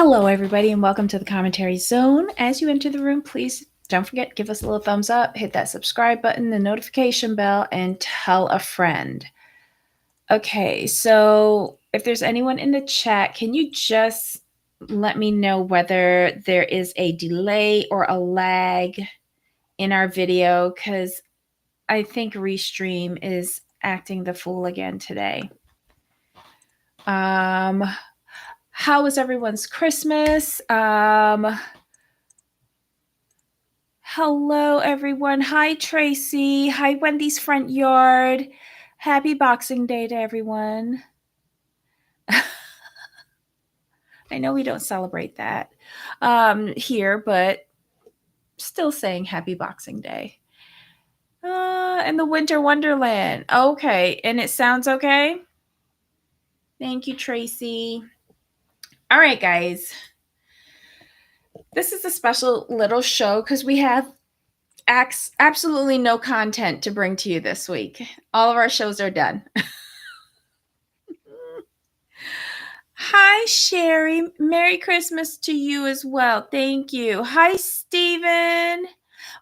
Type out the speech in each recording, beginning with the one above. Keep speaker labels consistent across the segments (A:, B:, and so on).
A: Hello, everybody, and welcome to the Commentary Zone. As you enter the room, please don't forget, give us a little thumbs up, hit that subscribe button, the notification bell, and tell a friend. Okay, so if there's anyone in the chat, can you just let me know whether there is a delay or a lag in our video? Because I think Restream is acting the fool again today. How was everyone's Christmas? Hello, everyone. Hi, Tracy. Hi, Wendy's Front Yard. Happy Boxing Day to everyone. I know we don't celebrate that here, but still saying Happy Boxing Day. And the Winter Wonderland. Okay, and it sounds okay? Thank you, Tracy. All right, guys. This is a special little show because we have absolutely no content to bring to you this week. All of our shows are done. Hi, Sherry. Merry Christmas to you as well. Thank you. Hi, Stephen.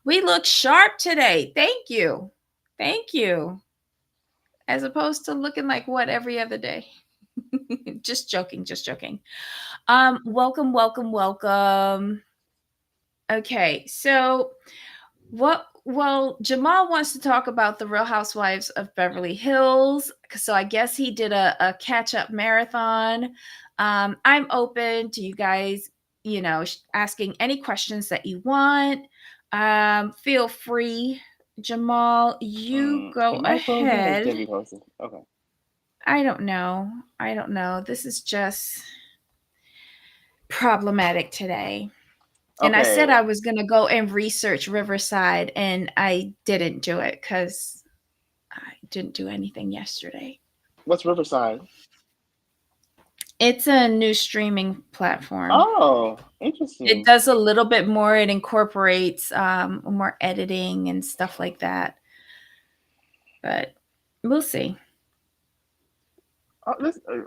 A: We look sharp today. Thank you. Thank you. As opposed to looking like what every other day. Just joking. Just joking. Welcome, welcome, welcome. Okay, so Jamal wants to talk about the Real Housewives of Beverly Hills. So I guess he did a catch-up marathon. I'm open to you guys, asking any questions that you want. Feel free. Jamal, you go
B: Am I frozen or is
A: ahead.
B: Debbie hosting? Okay.
A: I don't know. This is just problematic today. And I said
B: Okay.
A: I was going to go and research Riverside, and I didn't do it because I didn't do anything yesterday.
B: What's Riverside?
A: It's a new streaming platform.
B: Oh,
A: It
B: interesting.
A: does a little bit more. It incorporates more editing and stuff like that. But we'll see.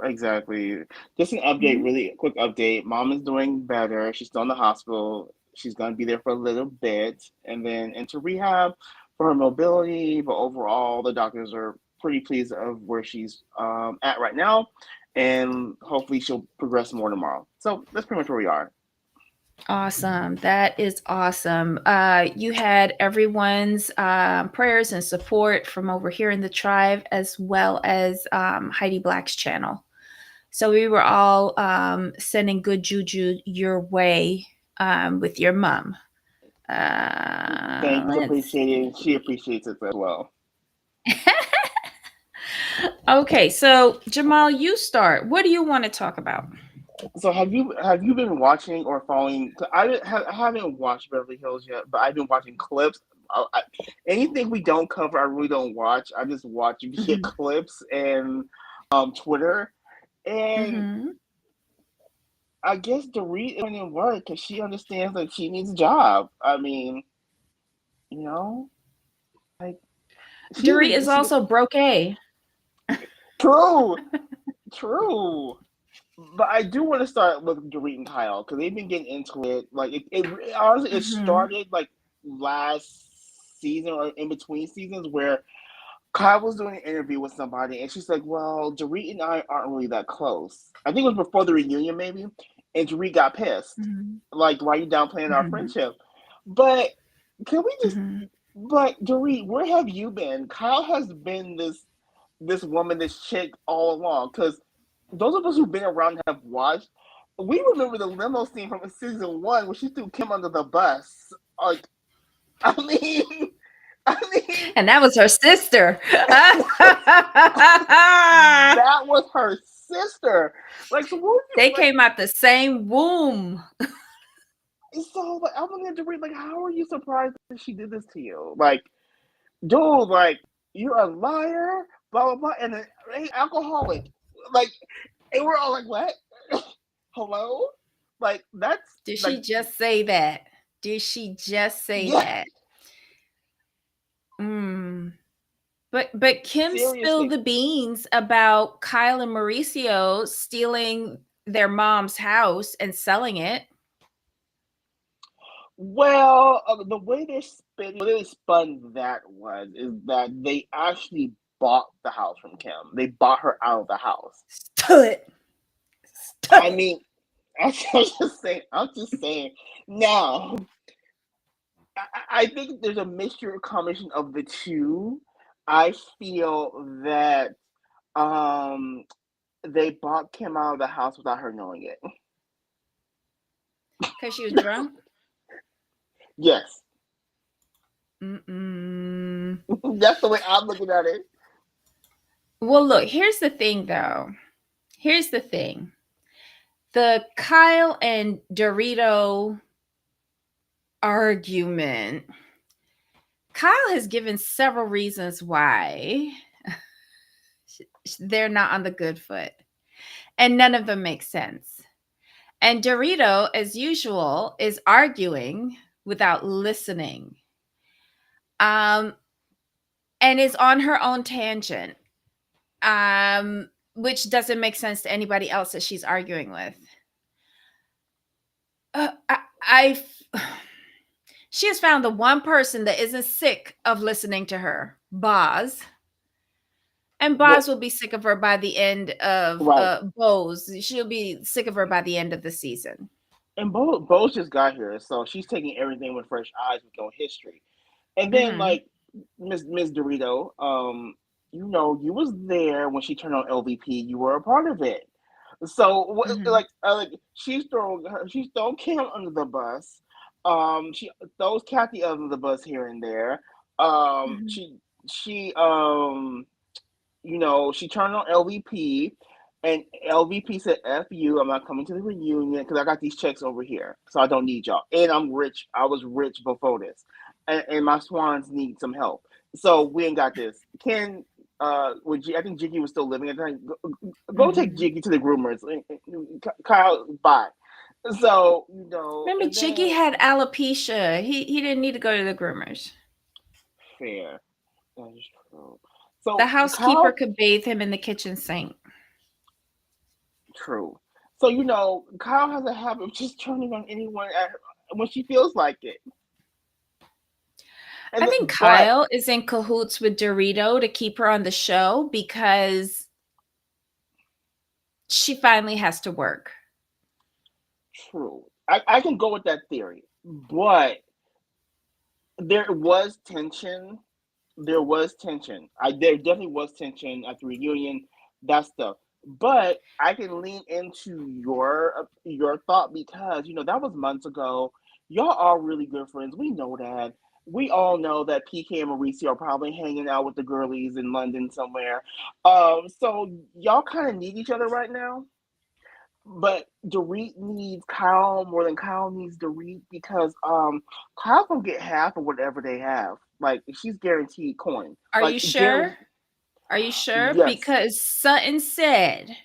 B: Exactly. Just an update,
A: Mhm.
B: really quick update. Mom is doing better. She's still in the hospital. She's going to be there for a little bit and then into rehab for her mobility. But overall, the doctors are pretty pleased of where she's at right now. And hopefully she'll progress more tomorrow. So that's pretty much where we are.
A: Awesome. That is awesome. You had everyone's prayers and support from over here in the tribe, as well as Heidi Black's channel. So we were all sending good juju your way with your mom.
B: Thanks.
A: Let's
B: Appreciate it.
A: see.
B: She appreciates it as well.
A: Okay, so Jamal, you start. What do you want to talk about?
B: So have you been watching or following? 'Cause I haven't watched Beverly Hills yet, but I've been watching clips. Anything we don't cover, I really don't watch. I just watch via
A: Mm-hmm.
B: clips and Twitter. And
A: Mm-hmm.
B: I guess Dorit is putting in work because she understands that she needs a job. I mean, you know, like she
A: Dorit
B: even
A: is also broke A.
B: true, true. But I do want to start with Dorit and Kyle because they've been getting into it. Like honestly, it
A: Mm-hmm.
B: started like last season or in between seasons where Kyle was doing an interview with somebody and she's like, "Well, Dorit and I aren't really that close." I think it was before the reunion, maybe. And Dorit got pissed,
A: Mm-hmm.
B: like, "Why are you downplaying our
A: Mm-hmm.
B: friendship?" But can we just?
A: Mm-hmm.
B: But Dorit, where have you been? Kyle has been this woman, this chick all along. Because those of us who've been around and have watched, we remember the limo scene from season one where she threw Kim under the bus. Like, I mean, I mean,
A: And that was her sister.
B: that was her sister. Like, so what would you
A: They
B: like?
A: came out the same womb.
B: So, like, I'm looking at Dorit, like, how are you surprised that she did this to you? Like, dude, like, you're a liar, blah blah blah, and an alcoholic. Like, and we're all like, what? Hello? Like that's
A: Did
B: like
A: she just say that? Did she just say
B: yeah,
A: that? Mm. But Kim spilled
B: seriously.
A: the beans about Kyle and Mauricio stealing their mom's house and selling it.
B: Well, the way they spun that is that they actually bought the house from Kim. They bought her out of the house.
A: Stood.
B: I mean, I'm just saying. I'm just saying. Now, I think there's a mixture combination of the two. I feel that um they bought Kim out of the house without her knowing it.
A: Because she was drunk.
B: Yes.
A: Mm-mm.
B: That's the way I'm looking at it.
A: Well, look, here's the thing, though. Here's the thing. The Kyle and Dorito argument. Kyle has given several reasons why they're not on the good foot, and none of them make sense. And Dorito, as usual, is arguing without listening, and is on her own tangent, which doesn't make sense to anybody else that she's arguing with. I she has found the one person that isn't sick of listening to her, Boz. And Boz will be sick of her by the end of
B: Right.
A: Bose. She'll be sick of her by the end of the season.
B: And Bo's just got here, so she's taking everything with fresh eyes with no history. And then
A: Mhm.
B: like Miss Dorito, you was there when she turned on LVP. You were a part of it. So
A: Mhm.
B: like she's throwing Kim under the bus. She throws Kathy under the bus here and there.
A: Mhm.
B: She she turned on LVP, and LVP said, "F you, I'm not coming to the reunion because I got these checks over here, so I don't need y'all. And I'm rich. I was rich before this, and my swans need some help. So we ain't got this. I think Jiggy was still living at the time. Go take
A: Mhm.
B: Jiggy to the groomers. Kyle, bye. So
A: Remember,
B: and
A: Jiggy
B: then
A: had alopecia. He didn't need to go to the groomers.
B: fair. That is true.
A: The
B: So
A: housekeeper
B: Kyle,
A: could bathe him in the kitchen sink.
B: true. So Kyle has a habit of just turning on anyone when she feels like it.
A: I
B: And
A: think
B: but
A: Kyle is in cahoots with Dorito to keep her on the show because she finally has to work.
B: true, I can go with that theory. But there was tension. There was tension. There definitely was tension at the reunion. That stuff. But I can lean into your thought because that was months ago. Y'all are really good friends. We know that. We all know that PK and Mauricio are probably hanging out with the girlies in London somewhere. So y'all kind of need each other right now. But Dorit needs Kyle more than Kyle needs Dorit because Kyle gonna get half of whatever they have. Like she's guaranteed coin.
A: Are you
B: Like
A: sure?
B: guarantee.
A: Are you sure?
B: Yes.
A: Because Sutton said,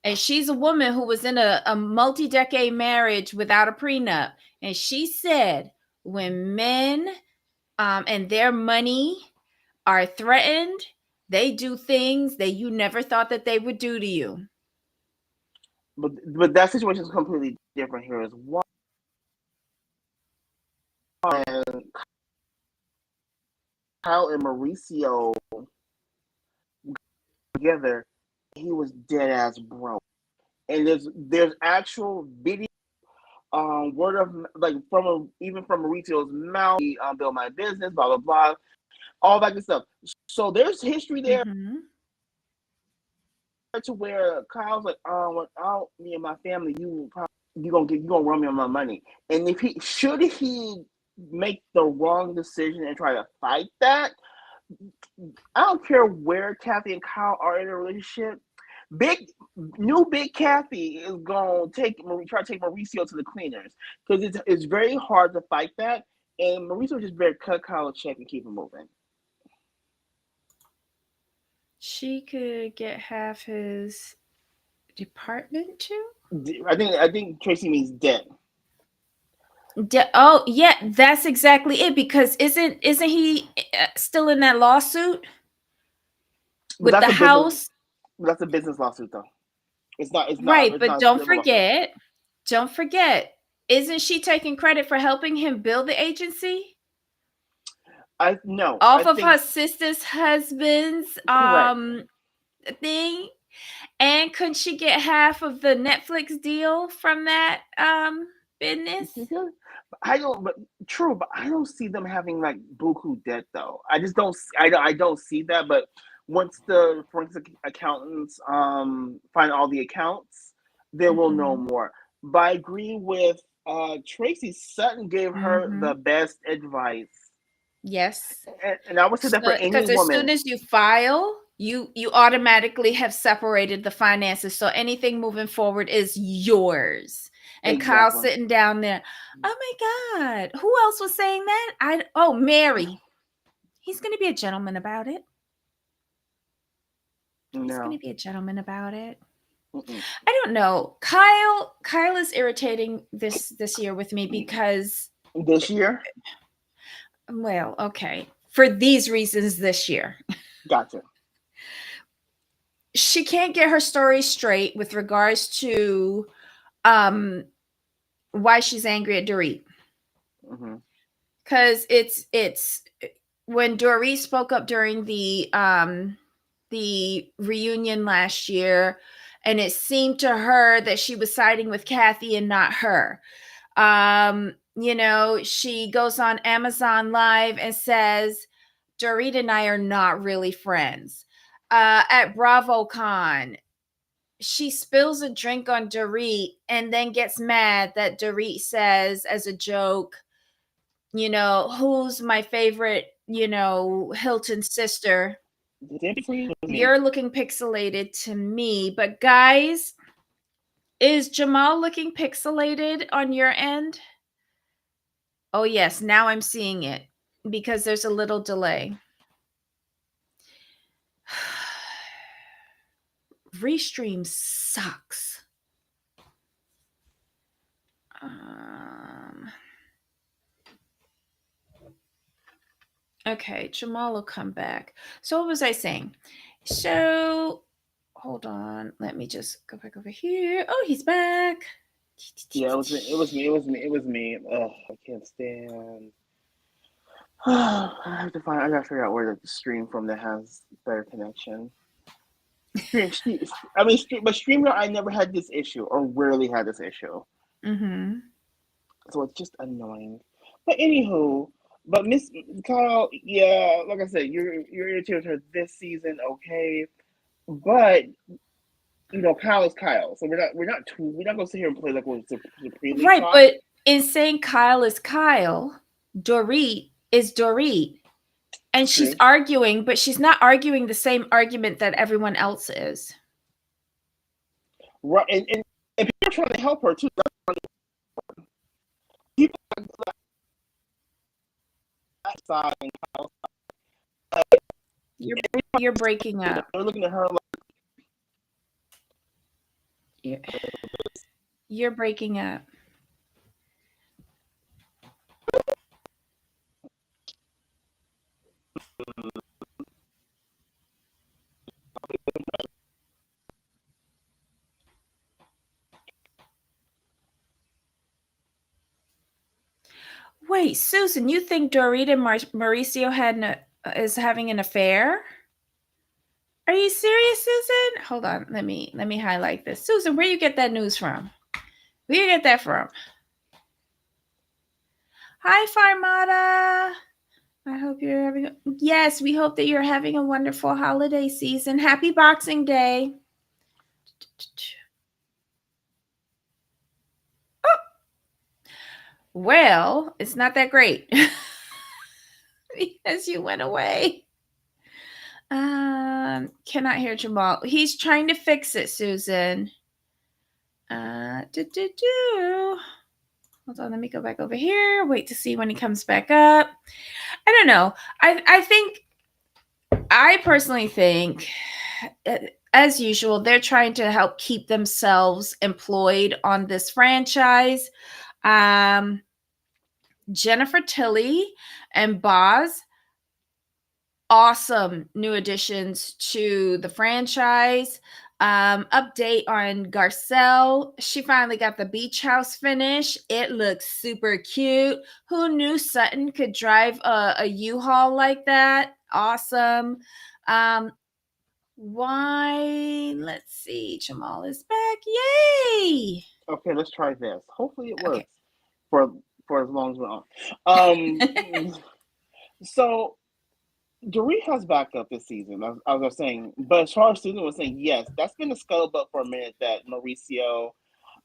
A: and she's a woman who was in a multi-decade marriage without a prenup, and she said, when men and their money are threatened, they do things that you never thought that they would do to you.
B: But that situation is completely different here as well. And Kyle and Mauricio together, he was dead ass broke. And there's actual video, word of like even from Mauricio's mouth. Build my business, blah blah blah, all that good stuff. So there's history there
A: Mm-hmm.
B: to where Kyle's like, without me and my family, you gonna run me on my money. And if he make the wrong decision and try to fight that, I don't care where Kathy and Kyle are in a relationship. Big Kathy is gonna try to take Mauricio to the cleaners because it's very hard to fight that. And Mauricio just better cut Kyle a check and keep him moving.
A: She could get half his department too.
B: I think Tracy means debt.
A: Oh yeah, that's exactly it. Because isn't he still in that lawsuit
B: But
A: with the house?
B: that's a business lawsuit though. It's not. It's not.
A: Right,
B: It's
A: but
B: not still about her.
A: don't forget, isn't she taking credit for helping him build the agency
B: I no. I
A: off of
B: think
A: her sister's husband's
B: correct.
A: thing? And couldn't she get half of the Netflix deal from that business?
B: I don't. But true. But I don't see them having like buku debt though. I just don't. I don't see that. But once the forensic accountants find all the accounts, they will know
A: Mm-hmm.
B: more. But I agree with Tracy Sutton gave her
A: Mm-hmm.
B: the best advice,
A: Yes.
B: and I would say that for
A: So,
B: any
A: because as soon
B: woman.
A: as you file, you automatically have separated the finances. So anything moving forward is yours. And Kyle
B: Exactly.
A: sitting down there, oh my God, who else was saying that? Mary. He's going to be a gentleman about it. He's going
B: No.
A: to be a gentleman about it.
B: Mm-mm.
A: I don't know. Kyle is irritating this year with me because,
B: This year,
A: well, okay, for these reasons this year.
B: gotcha.
A: She can't get her story straight with regards to um why she's angry at Dorit.
B: Hmm.
A: Because it's when Dorit spoke up during the reunion last year, and it seemed to her that she was siding with Kathy and not her. She goes on Amazon Live and says, Dorit and I are not really friends. At BravoCon, she spills a drink on Dorit and then gets mad that Dorit says, as a joke, who's my favorite, Hilton sister?
B: The day before you was me.
A: You're looking pixelated to me. But guys, is Jamal looking pixelated on your end? Oh, yes. Now I'm seeing it because there's a little delay. Restream sucks. Okay, Jamal will come back. So what was I saying? So hold on. Let me just go back over here. Oh, he's back.
B: Yeah, it was me. It was me. It was me. It was me. Ugh, I can't stand. I have to find. I gotta figure out where to stream from that has better connection. Stream. I mean, but Streamer, I never had this issue, or rarely had this issue.
A: Mm-hmm.
B: So it's just annoying. But anywho, but Miss Kyle, yeah, like I said, you're irritated with her this season, okay? But Kyle is Kyle, so we're not gonna sit here and play like we're supremely
A: Right,
B: shocked.
A: but in saying Kyle is Kyle, Dorit is Dorit. And she's
B: True.
A: arguing, but she's not arguing the same argument that everyone else is.
B: Right, and people are trying to help her too. People on that side and Kyle's side,
A: You're breaking up.
B: they're looking at her like,
A: You're, you're breaking up. Wait, Susan, you think Dorit and Mauricio is having an affair? Are you serious, Susan? Hold on, let me highlight this. Susan, where you get that news from? Where you get that from? Hi, Farmata. I hope you're having. Yes, we hope that you're having a wonderful holiday season. Happy Boxing Day. Oh, well, it's not that great because you went away. Cannot hear Jamal. He's trying to fix it, Susan. Hold on, let me go back over here. Wait to see when he comes back up. I don't know. I personally think, as usual, they're trying to help keep themselves employed on this franchise. Jennifer Tilly and Boz awesome new additions to the franchise. Update on Garcelle. She finally got the beach house finish. It looks super cute. Who knew Sutton could drive a U-Haul like that? Awesome. Um, why? Let's see. Jamal is back. Yay!
B: Okay, let's try this. Hopefully it
A: Okay.
B: works for as long as we're on. So Dorit has backed up this season, as I was saying. But as far as Susan was saying, yes, that's been a scuttlebutt for a minute that Mauricio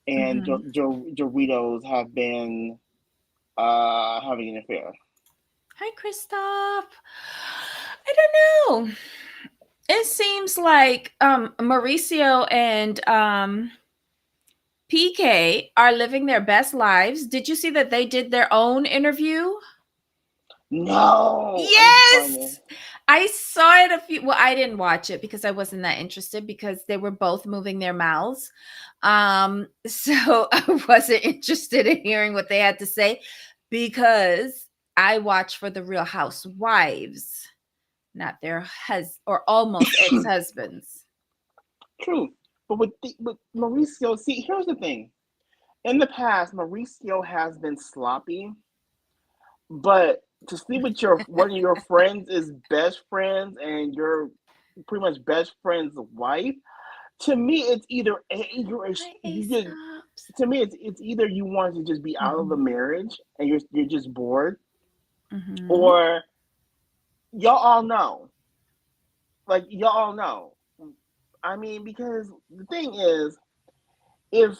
B: and
A: Mhm.
B: Doritos have been having an affair.
A: Hi, Christoph. I don't know. It seems like Mauricio and PK are living their best lives. Did you see that they did their own interview?
B: No, I need to find it.
A: Yes. I saw it a few, well, I didn't watch it because I wasn't that interested because they were both moving their mouths. So I wasn't interested in hearing what they had to say because I watch for the Real Housewives, not their or almost ex-husbands.
B: True, but with Mauricio, see, here's the thing. In the past, Mauricio has been sloppy, but to sleep with your one of your friends is best friends and your pretty much best friend's wife. To me, it's either
A: Hi,
B: you just
A: Aesop's.
B: to me it's either you want to just be out of the
A: Mhm.
B: marriage and you're just bored,
A: Mhm.
B: or y'all all know, like y'all all know. I mean, because the thing is, if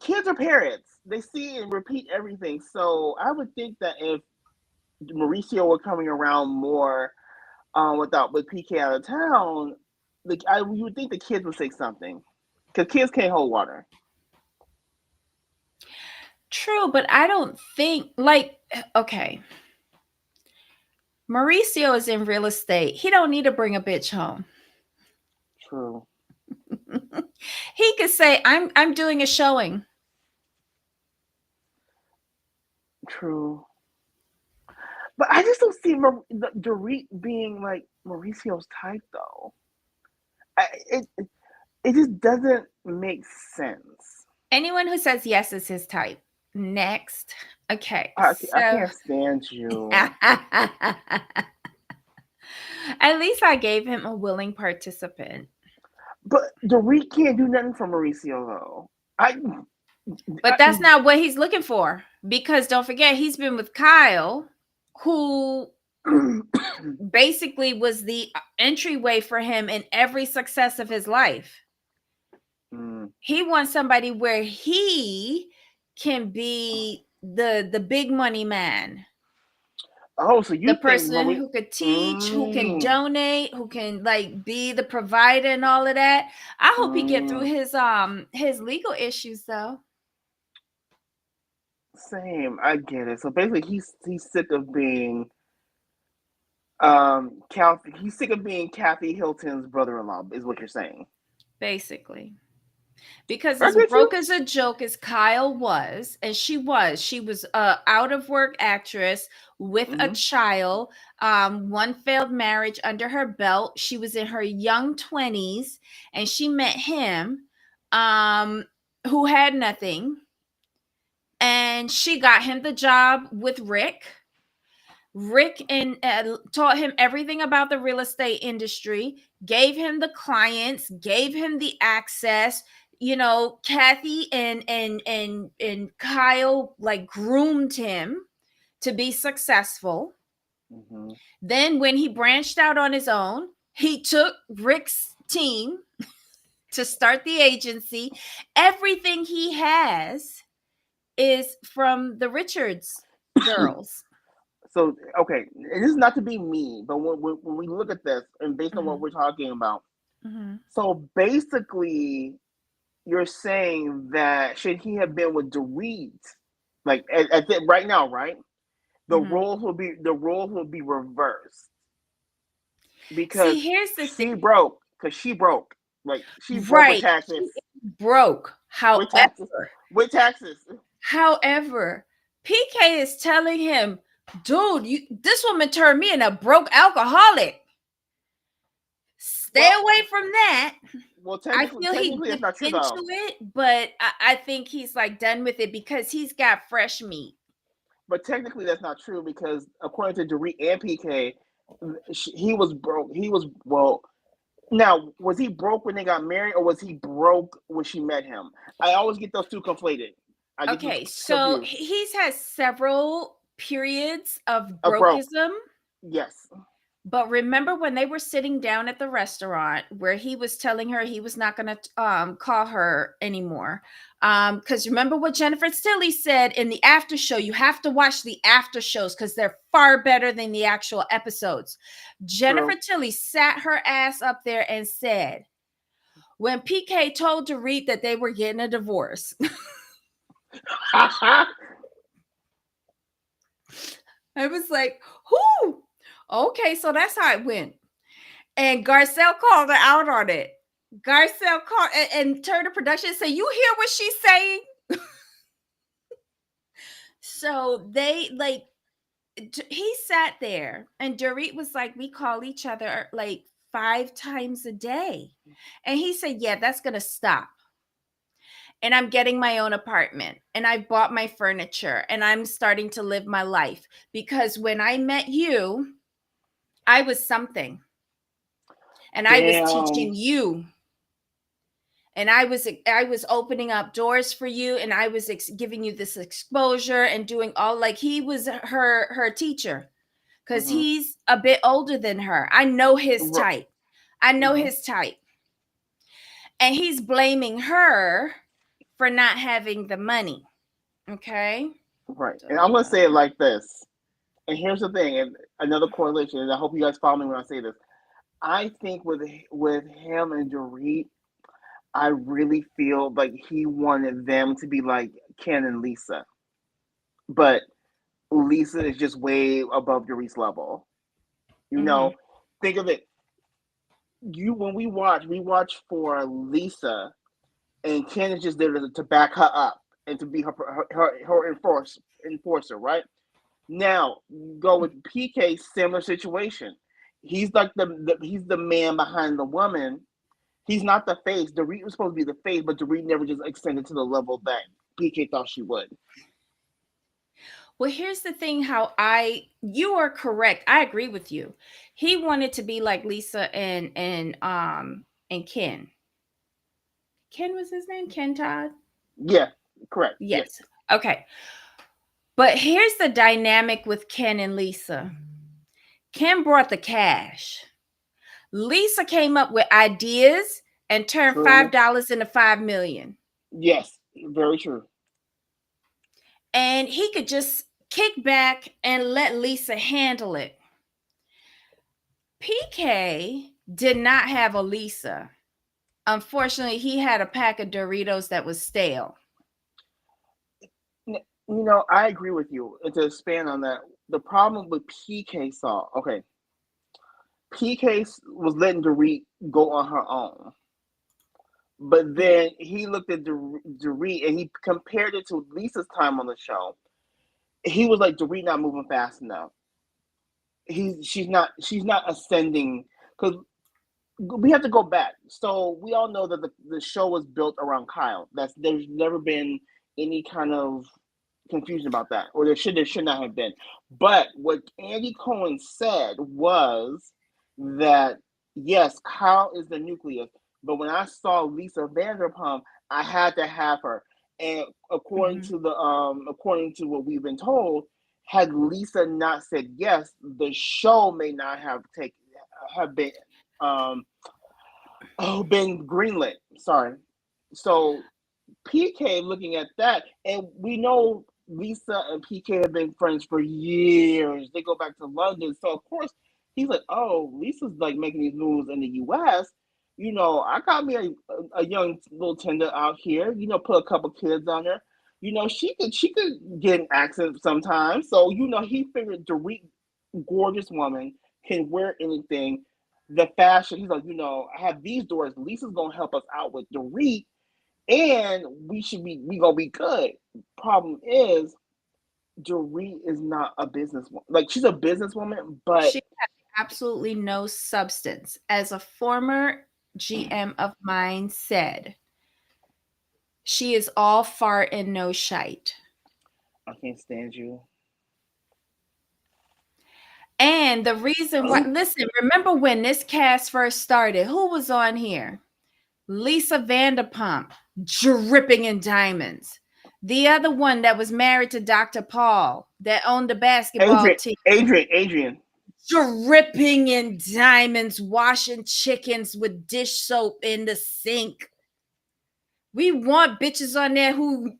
B: kids are parents, they see and repeat everything. So I would think that if Mauricio were coming around more with PK out of town, you would think the kids would say something because kids can't hold water.
A: True, but I don't think like okay. Mauricio is in real estate. He don't need to bring a bitch home.
B: True,
A: He could say, I'm doing a showing.
B: true. But I just don't see Dorit being like Mauricio's type though. It just doesn't make sense.
A: Anyone who says yes is his type. Next. Okay,
B: I
A: so
B: can't stand you.
A: at least I gave him a willing participant.
B: But Dorit can't do nothing for Mauricio though. I,
A: But
B: I
A: that's not what he's looking for. Because don't forget, he's been with Kyle, who basically was the entryway for him in every success of his life.
B: mm.
A: He wants somebody where he can be the big money man,
B: Oh, so
A: the
B: you think
A: person
B: Marie?
A: who could teach, who can
B: Mm,
A: donate, who can like be the provider and all of that. I hope he get through
B: mm,
A: his legal issues though.
B: same. I get it. So basically, he's sick of being Kathy. He's sick of being Kathy Hilton's brother-in-law. Is what you're saying.
A: Basically. Because
B: I
A: as
B: get you.
A: broke as a joke as Kyle was, and she was a out of work actress with a
B: Hmm.
A: child, one failed marriage under her belt. She was in her young 20s and she met him, um, who had nothing, and she got him the job with Rick. Rick and taught him everything about the real estate industry, gave him the clients, gave him the access. You know, Kathy and Kyle like groomed him to be successful.
B: Hmm.
A: Then when he branched out on his own, he took Rick's team to start the agency. Everything he has is from the Richards girls.
B: So okay, and this is not to be mean, but when we look at this and based on what
A: Mhm,
B: we're talking about,
A: mhm,
B: so basically you're saying that should he have been with Dorit, like right now, right?
A: mhm.
B: The roles will be reversed
A: See,
B: because
A: here's the thing.
B: she broke, like she broke with
A: Right. She
B: taxes,
A: is broke.
B: with taxes,
A: However,
B: with taxes.
A: however, PK is telling him, Dude, this woman turned me into a broke alcoholic. Stay
B: Well,
A: away from that.
B: well,
A: I
B: technically,
A: feel he
B: technically, that's
A: dipped
B: not true
A: into
B: though.
A: it, but I think he's like done with it because he's got fresh meat.
B: But technically, that's not true because according to Dorit and PK, he was broke. He was well. Now, was he broke when they got married, or was he broke when she met him? I always get those two conflated. I get them
A: Okay, so
B: confused.
A: he's had several periods of
B: Broke,
A: brokeism.
B: yes.
A: But remember when they were sitting down at the restaurant where he was telling her he was not going to call her anymore? Because remember what Jennifer Tilly said in the after show, you have to watch the after shows because they're far better than the actual episodes. Jennifer
B: True.
A: Tilly sat her ass up there and said, when PK told Dorit that they were getting a divorce, I was like, whoo, okay, so that's how it went. And Garcelle called her out on it. Garcelle called and turned to production and said, "You hear what she's saying?" So they like he sat there and Dorit was like, "We call each other like 5 times a day," and he said, "Yeah, that's gonna stop." And I'm getting my own apartment and I bought my furniture and I'm starting to live my life because when I met you, I was something and I was
B: Damn.
A: teaching you and I was opening up doors for you and I was giving you this exposure and doing all like he was her teacher because
B: Mm-hmm.
A: he's a bit older than her. I know his type. I know
B: Mm-hmm.
A: his type. And he's blaming her for not having the money. Okay.
B: Right. And I'm gonna say it like this. And here's the thing, and another correlation, and I hope you guys follow me when I say this. I think with him and Dorit, I really feel like he wanted them to be like Ken and Lisa, but Lisa is just way above Dorit's level. You
A: Mm-hmm.
B: know, think of it. You when we watch for Lisa, and Ken is just there to back her up and to be her enforcer, right? Now go with PK, similar situation. He's like he's the man behind the woman. He's not the face. Dorit was supposed to be the face, but Dorit never just extended to the level that PK thought she would.
A: Well, here's the thing you are correct. I agree with you. He wanted to be like Lisa and Ken. Ken was his name? Ken Todd?
B: Yeah, correct. Yes.
A: Yes. Okay. But here's the dynamic with Ken and Lisa. Ken brought the cash. Lisa came up with ideas and turned
B: True.
A: $5 into 5 million.
B: Yes, very true.
A: And he could just kick back and let Lisa handle it. PK did not have a Lisa. Unfortunately, he had a pack of Doritos that was stale.
B: You know, I agree with you. And to expand on that, the problem with PK saw, okay, PK was letting Dorit go on her own. But
A: Mhm.
B: then he looked at Dorit and he compared it to Lisa's time on the show. He was like, Dorit not moving fast enough. She's not ascending because we have to go back. So we all know that the show was built around Kyle. There's never been any kind of confusion about that, or there should not have been. But what Andy Cohen said was that yes, Kyle is the nucleus, but when I saw Lisa Vanderpump, I had to have her. And
A: Mhm.
B: according to what we've been told, had Lisa not said yes, the show may not have been um been greenlit. Sorry. So PK looking at that, and we know Lisa and PK have been friends for years. They go back to London, so of course he's like, "Oh, Lisa's like making these moves in the U.S. You know, I got me a young little tender out here. You know, put a couple kids on her. You know, she could get an accent sometimes. So you know, he figured Dorit, gorgeous woman, can wear anything. The fashion, he's like, you know, I have these doors. Lisa's gonna help us out with Dorit, and we gonna be good. Problem is, Dorit is not a businesswoman. Like, she's a businesswoman, but
A: She has absolutely no substance. As a former GM of mine said, she is all fart and no shite.
B: I can't stand you.
A: And the reason why, listen, remember when this cast first started, who was on here? Lisa Vanderpump, dripping in diamonds. The other one that was married to Dr. Paul, that owned the basketball
B: Adrian,
A: team,
B: Adrian.
A: dripping in diamonds, washing chickens with dish soap in the sink. We want bitches on there who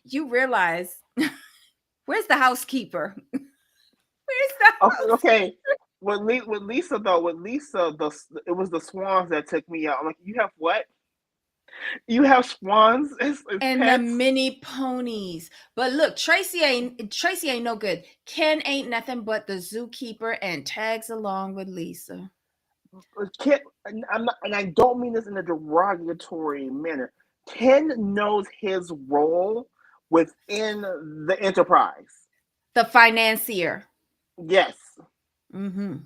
A: you realize where's the housekeeper? Where's the
B: Okay,
A: house?
B: okay. With Lisa though, it was the swans that took me out. I'm like, you have what? You have swans as
A: And the
B: pets?
A: mini ponies. But look, Tracy ain't no good. Ken ain't nothing but the zookeeper and tags along with Lisa.
B: Ken, I'm not, and I don't mean this in a derogatory manner. Ken knows his role within the enterprise.
A: The financier.
B: Yes,
A: Mm-hmm. And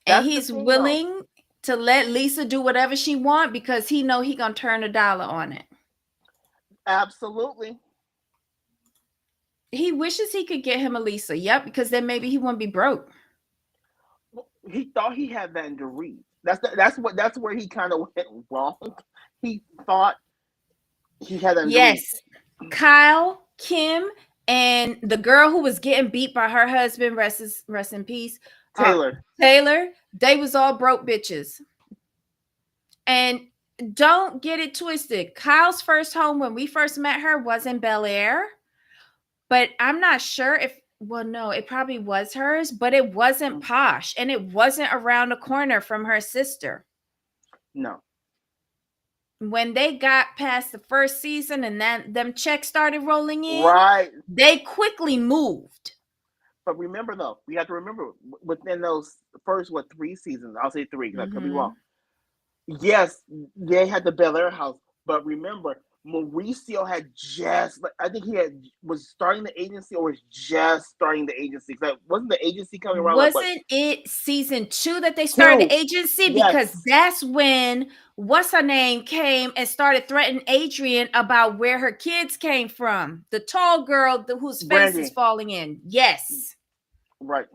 B: that's the
A: he's
B: thing, though.
A: willing to let Lisa do whatever she want because he know he gonna turn $1 on it.
B: Absolutely.
A: He wishes he could get him a Lisa. Yep, because then maybe he won't be broke.
B: He thought he had that in Dorit. That's where he kind of went wrong. He thought he had that in Dorit.
A: Yes. Kyle, Kim, and the girl who was getting beat by her husband, rest in peace, uh,
B: Taylor.
A: Taylor, they was all broke bitches. And don't get it twisted. Kyle's first home when we first met her was in Bel Air, but I'm not sure if, well, no, it probably was hers, but it wasn't posh and it wasn't around the corner from her sister.
B: No.
A: When they got past the first season and then them checks started rolling in,
B: Right.
A: they quickly moved.
B: But remember, though, we have to remember within those first, 3 seasons, I'll say 3 because I could be wrong. Yes, they had the Bel Air house, but remember, Mauricio had I think was starting the agency or was just starting the agency. Like, wasn't the agency coming around like what?
A: Wasn't it season 2 that they started
B: 2.
A: the agency?
B: Yes.
A: Because that's when what's her name came and started threatening Adrian about where her kids came from. The tall girl whose face is
B: Brandy.
A: falling in. Yes.
B: Right.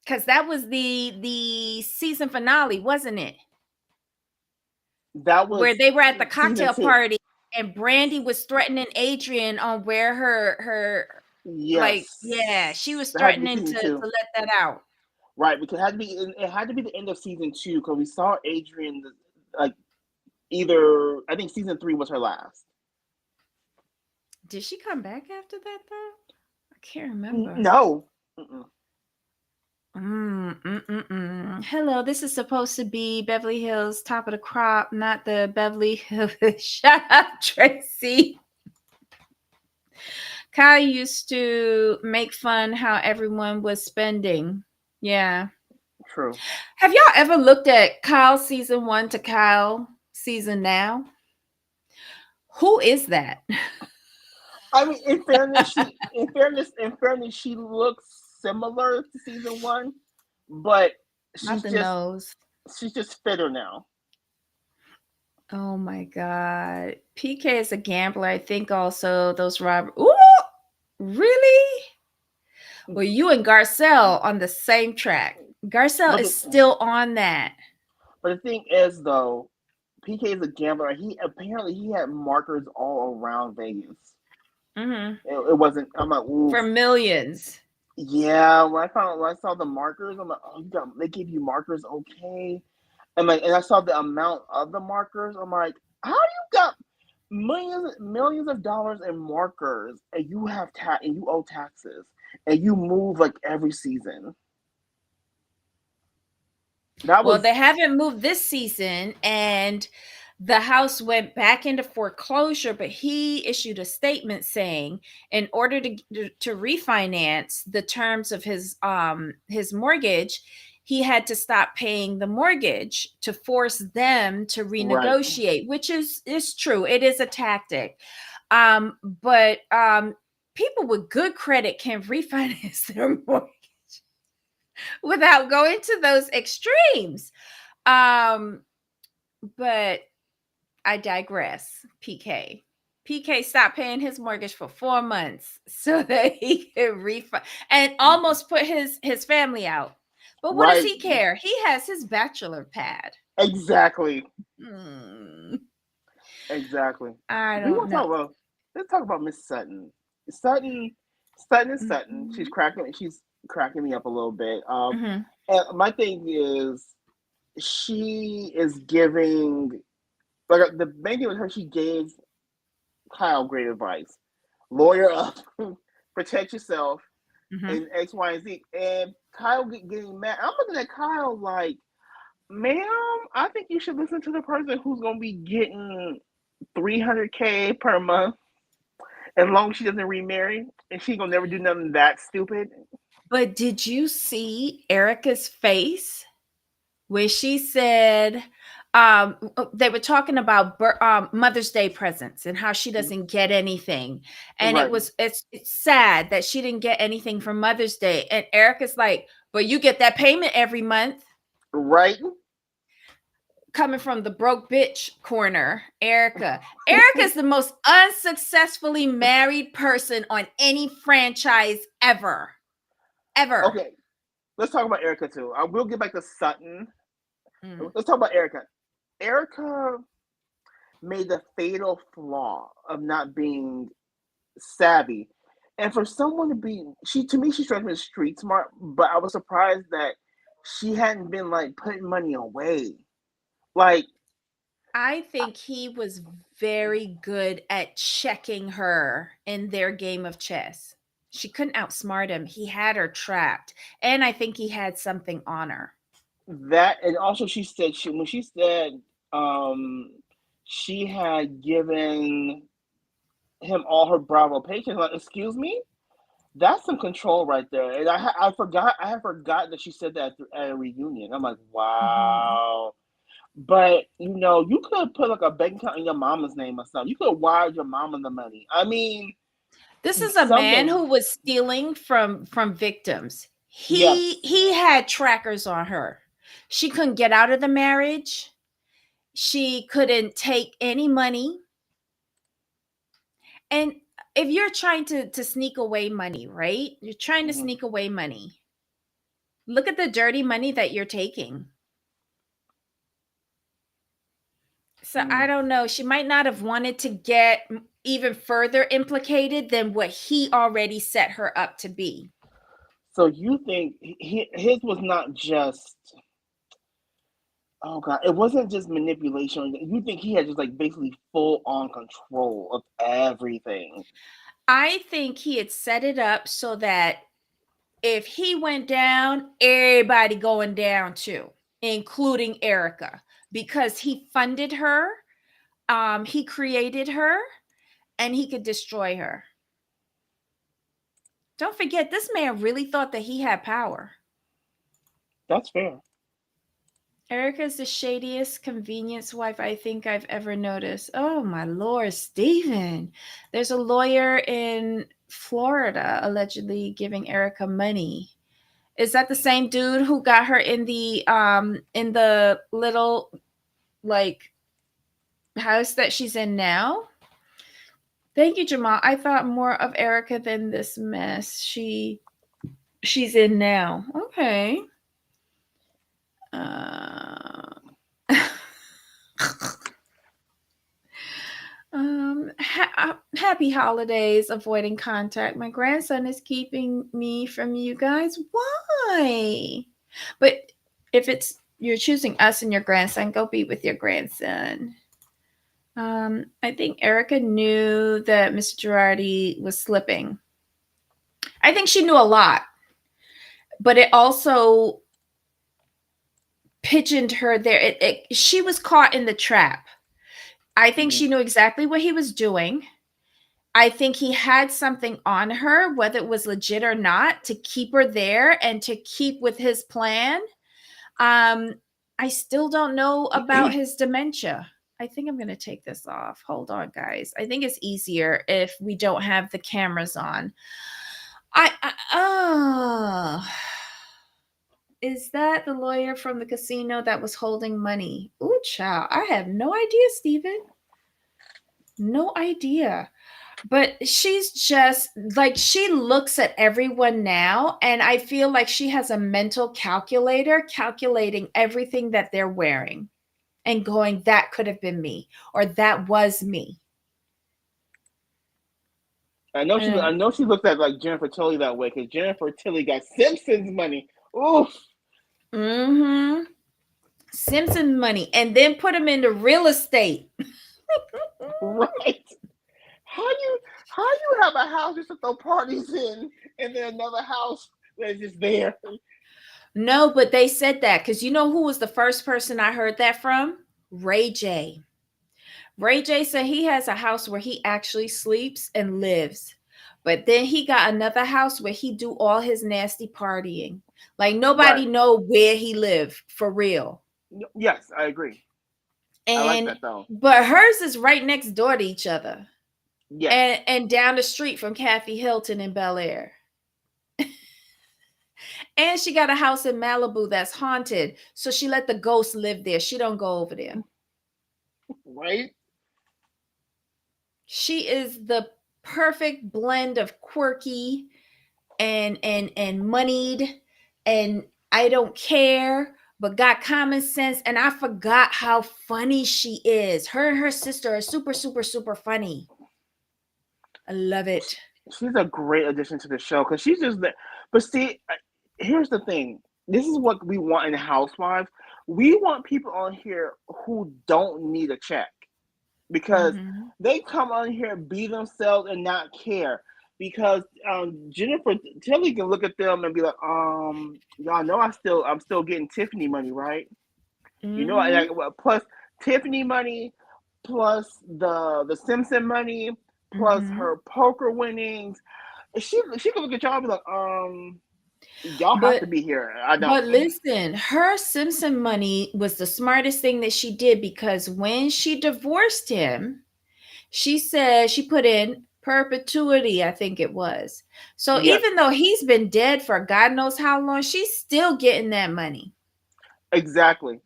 A: Because that was the season finale, wasn't it?
B: That
A: Where
B: was
A: they were at the
B: season
A: cocktail
B: 2.
A: party and Brandy was threatening Adrian on where her like, yeah,
B: Yes.
A: she was
B: That had to be
A: threatening
B: season
A: to
B: 2.
A: let that out.
B: Right, because it had to be the end of season 2 because we saw Adrian like either I think season 3 was her last.
A: Did she come back after that though? I can't remember.
B: No.
A: Hello, this is supposed to be Beverly Hills Top of the Crop, not the Beverly Hills. Shut up, Tracy. Kyle used to make fun how everyone was spending. Yeah.
B: True.
A: Have y'all ever looked at Kyle season 1 to Kyle season now? Who is that?
B: I mean, in fairness, she looks similar to season 1, but
A: Not the nose.
B: she's just fitter now.
A: Oh my God. PK is a gambler. I think also those Robert. Ooh, really? Well, you and Garcelle on the same track. Garcelle is still on that.
B: But the thing is, though, PK is a gambler. He had markers all around Vegas.
A: Mm-hmm.
B: It wasn't. I'm like, ooh.
A: For millions.
B: Yeah, when I saw the markers, I'm like, oh, they gave you markers, okay. And I saw the amount of the markers. I'm like, how do you got millions of dollars in markers and you owe taxes and you move like every season?
A: They haven't moved this season, and the house went back into foreclosure, but he issued a statement saying in order to refinance the terms of his mortgage, he had to stop paying the mortgage to force them to renegotiate, right. Which is true. It is a tactic. But people with good credit can refinance their mortgage without going to those extremes. But I digress. PK stopped paying his mortgage for 4 months so that he could refund and almost put his family out. But what does
B: Right.
A: he care? He has his bachelor pad.
B: Exactly.
A: Hmm.
B: Exactly.
A: I
B: We
A: don't
B: want to talk
A: know.
B: about. Let's talk about Miss Sutton. Sutton. Sutton is Sutton.
A: Mhm.
B: She's cracking me up a little bit.
A: Mhm.
B: And my thing is, she is giving like the main thing with her. She gave Kyle great advice. Lawyer up, protect yourself,
A: Mhm.
B: and X, Y, and Z. And Kyle getting mad. I'm looking at Kyle like, ma'am, I think you should listen to the person who's gonna be getting 300K per month as long as she doesn't remarry and she gonna never do nothing that stupid.
A: But did you see Erica's face when she said they were talking about Mother's Day presents and how she doesn't get anything, and
B: Right,
A: it's sad that she didn't get anything for Mother's Day, and Erica's like, but you get that payment every month.
B: right.
A: Coming from the broke bitch corner, Erica's the most unsuccessfully married person on any franchise ever.
B: Okay, let's talk about Erica too. I will get back to Sutton.
A: Mm.
B: Let's talk about Erica. Erica made the fatal flaw of not being savvy. And for someone to be, she to me, she strikes me as street smart, but I was surprised that she hadn't been like putting money away. Like,
A: I think he was very good at checking her in their game of chess. She couldn't outsmart him. He had her trapped. And I think he had something on her.
B: that, and also she said when she said um she had given him all her Bravo patients, like, excuse me, that's some control right there. And I had forgotten that she said that at a reunion. I'm like,
A: Mhm.
B: wow. But you could have put like a bank account in your mama's name or something. You could have wired your mama the money. I mean,
A: This is a man
B: something.
A: who was stealing from victims. He
B: Yes.
A: he had trackers on her. She couldn't get out of the marriage. She couldn't take any money. And if you're trying to sneak away money, right? You're trying to
B: Mhm.
A: sneak away money. Look at the dirty money that you're taking. So I
B: Mm.
A: don't know. She might not have wanted to get even further implicated than what he already set her up to be.
B: So you think his was not just, oh god, it wasn't just manipulation. You think he had just like basically full on control of everything.
A: I think he had set it up so that if he went down, everybody going down too, including Erica, because he funded her, he created her, and he could destroy her. Don't forget, this man really thought that he had power.
B: That's fair.
A: Erica's the shadiest convenience wife I think I've ever noticed. Oh my Lord, Stephen. There's a lawyer in Florida allegedly giving Erica money. Is that the same dude who got her in the little like house that she's in now? Thank you, Jamal. I thought more of Erica than this mess she's in now. Okay. Uh happy holidays, avoiding contact. My grandson is keeping me from you guys. Why? But if it's you're choosing us and your grandson, go be with your grandson. I think Erica knew that Mr. Girardi was slipping. I think she knew a lot, but it also pigeoned her there. She was caught in the trap. I think
B: Hmm.
A: she knew exactly what he was doing. I think he had something on her, whether it was legit or not, to keep her there and to keep with his plan. Um, I still don't know about his dementia. I think I'm going to take this off. Hold on, guys. I think it's easier if we don't have the cameras on. Oh, is that the lawyer from the casino that was holding money? Ooh, child. I have no idea, Stephen. No idea. But she's just like, she looks at everyone now, and I feel like she has a mental calculator calculating everything that they're wearing and going, that could have been me, or that was me.
B: I know she looked at like Jennifer Tilly that way because Jennifer Tilly got Simpsons money. Oof.
A: Mm-hmm. Simpson money, and then put them into real estate.
B: Right. How you have a house just to throw parties in, and then another house that's just there?
A: No, but they said that because you know who was the first person I heard that from? Ray J. Ray J said he has a house where he actually sleeps and lives. But then he got another house where he do all his nasty partying. Like nobody
B: Right.
A: know where he live for real.
B: Yes, I agree. I like
A: And
B: that though.
A: but hers is right next door to each other.
B: Yes.
A: And down the street from Kathy Hilton in Bel Air. And she got a house in Malibu that's haunted. So she let the ghost live there. She don't go over there.
B: Right?
A: She is the perfect blend of quirky and moneyed, and I don't care, but got common sense. And I forgot how funny she is. Her and her sister are super, super, super funny. I love it.
B: She's a great addition to the show because she's just there. But see, here's the thing. This is what we want in Housewives. We want people on here who don't need a check because
A: Mm-hmm.
B: they come on here, be themselves, and not care. Because Jennifer Tilly can look at them and be like, y'all know I'm still getting Tiffany money, right? You know,
A: Mm-hmm.
B: plus Tiffany money, plus the Simpson money, plus
A: Mm-hmm.
B: her poker winnings. She can look at y'all and be like, y'all have to
A: But
B: be here. I
A: but
B: don't.
A: listen, her Simpson money was the smartest thing that she did because when she divorced him, she said she put in perpetuity, I think it was. So
B: Yes,
A: even though he's been dead for God knows how long, she's still getting that money.
B: exactly.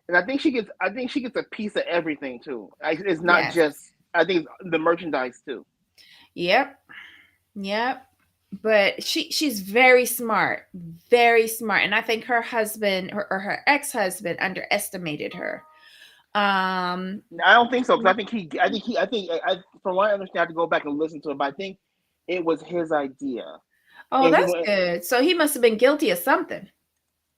B: And I think she gets a piece of everything too. It's not
A: Yes.
B: just. I think it's the merchandise too.
A: Yep. Yep. But she's very smart, very smart. And I think her husband or her ex-husband underestimated her. Um
B: I don't think so because I think from what I understand, I have to go back and listen to it. But I think it was his idea,
A: oh,
B: and he
A: that's
B: went
A: good. So he must have been guilty of something.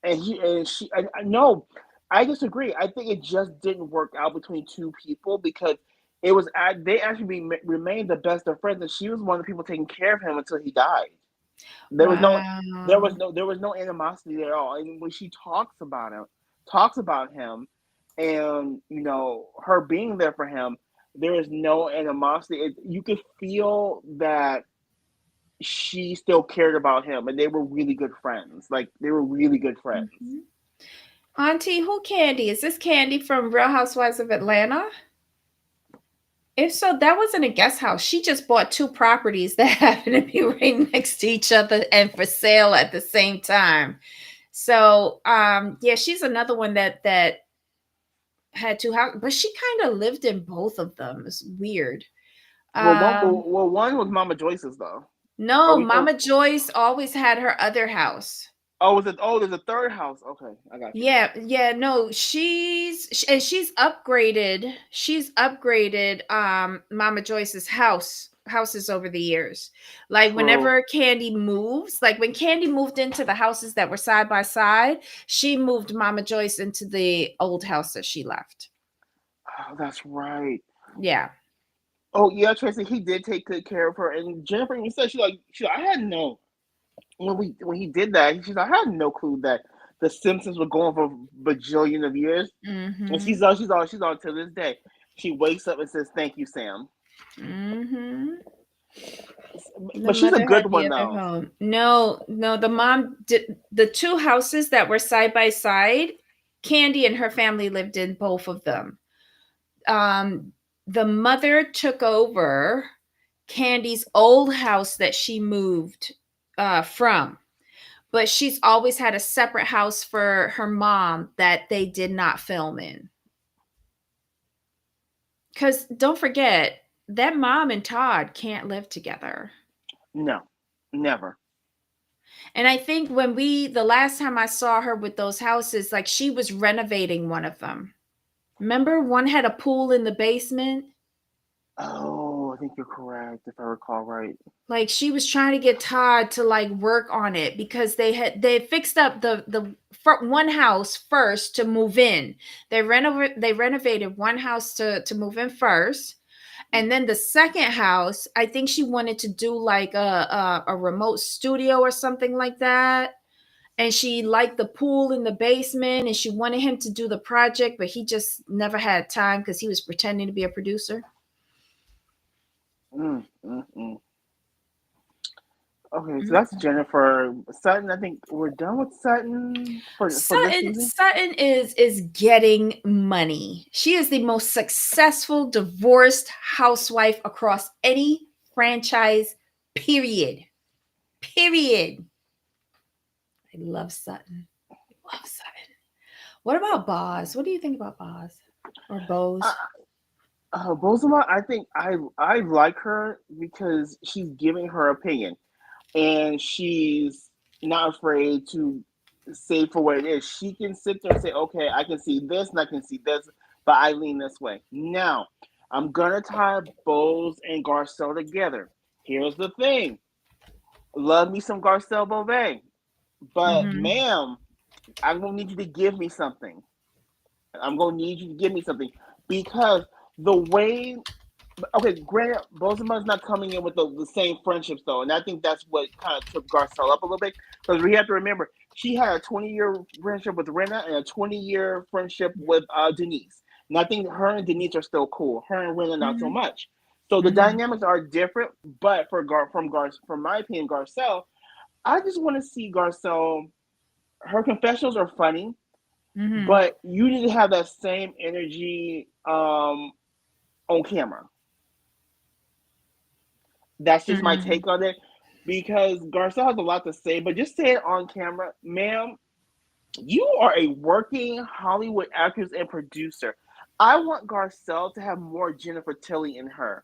B: and she. I no, I disagree. I think it just didn't work out between two people because they actually remained the best of friends, and she was one of the people taking care of him until he died. There was no
A: Wow.
B: there was no animosity there at all. And when she talks about him, and her being there for him, there is no animosity. You could feel that she still cared about him, and they were really good friends. Like they were really good friends.
A: Mhm. Auntie, who Candy? Is this Candy from Real Housewives of Atlanta? If so, that wasn't a guest house. She just bought two properties that happen to be right next to each other and for sale at the same time. So, yeah, she's another one that had two houses, but she kind of lived in both of them. It's weird. Um,
B: One was Mama Joyce's though. Are
A: no,
B: we?
A: Mama Joyce always had her other house.
B: Oh, was it? Oh, there's a third house. Okay, I got you.
A: Yeah, yeah, no, she's upgraded. She's upgraded Mama Joyce's houses over the years. Like
B: True.
A: whenever Candy moves, like when Candy moved into the houses that were side by side, she moved Mama Joyce into the old house that she left.
B: Oh, that's right.
A: Yeah.
B: Oh yeah, Tracy. He did take good care of her, and Jennifer even said I had no when he did that. She's like, I had no clue that the Simpsons were going for a bajillion of years, and
A: Mhm.
B: she's on to this day. She wakes up and says, "Thank you, Sam."
A: Mhm. The
B: But she's a
A: mother
B: good
A: had the
B: one
A: other
B: though.
A: home. No, no, the mom did the two houses that were side by side. Candy and her family lived in both of them. um, the mother took over Candy's old house that she moved from, but she's always had a separate house for her mom that they did not film in. Because don't forget, that mom and Todd can't live together.
B: No, never.
A: And I think the last time I saw her with those houses, like she was renovating one of them. Remember, one had a pool in the basement?
B: Oh, I think you're correct if I recall right.
A: Like she was trying to get Todd to like work on it because they fixed up the one house first to move in. They renovated one house to move in first, and then the second house, I think she wanted to do like a remote studio or something like that. And she liked the pool in the basement, and she wanted him to do the project, but he just never had time because he was pretending to be a producer.
B: Mm, mm, mm. Okay, so
A: Mm.
B: that's Jennifer Sutton. I think we're done with Sutton for this
A: Sutton
B: season.
A: Sutton is getting money. She is the most successful divorced housewife across any franchise. Period. Period. I love Sutton. I love Sutton. What about Boz? What do you think about Boz or Bose?
B: Bozoma, I think I like her because she's giving her opinion, and she's not afraid to say for what it is. She can sit there and say, "Okay, I can see this and I can see this, but I lean this way." Now, I'm gonna tie Bose and Garcelle together. Here's the thing: love me some Garcelle Beauvais, but
A: Mm-hmm.
B: ma'am, I'm gonna need you to give me something. I'm gonna need you to give me something because the way, okay, granted, Bozema's not coming in with the same friendships though, and I think that's what kind of took Garcelle up a little bit because we have to remember she had a 20-year friendship with Rena and a 20-year friendship with Denise, and I think her and Denise are still cool. Her and Rena not so
A: Mm-hmm.
B: much. So the
A: Mm-hmm.
B: dynamics are different, but from my opinion, Garcelle, I just want to see Garcelle. Her confessionals are funny,
A: Mm-hmm.
B: but you need to have that same energy on camera. That's just my
A: Mm-hmm.
B: take on it because Garcelle has a lot to say, but just say it on camera, ma'am. You are a working Hollywood actress and producer. I want Garcelle to have more Jennifer Tilly in her.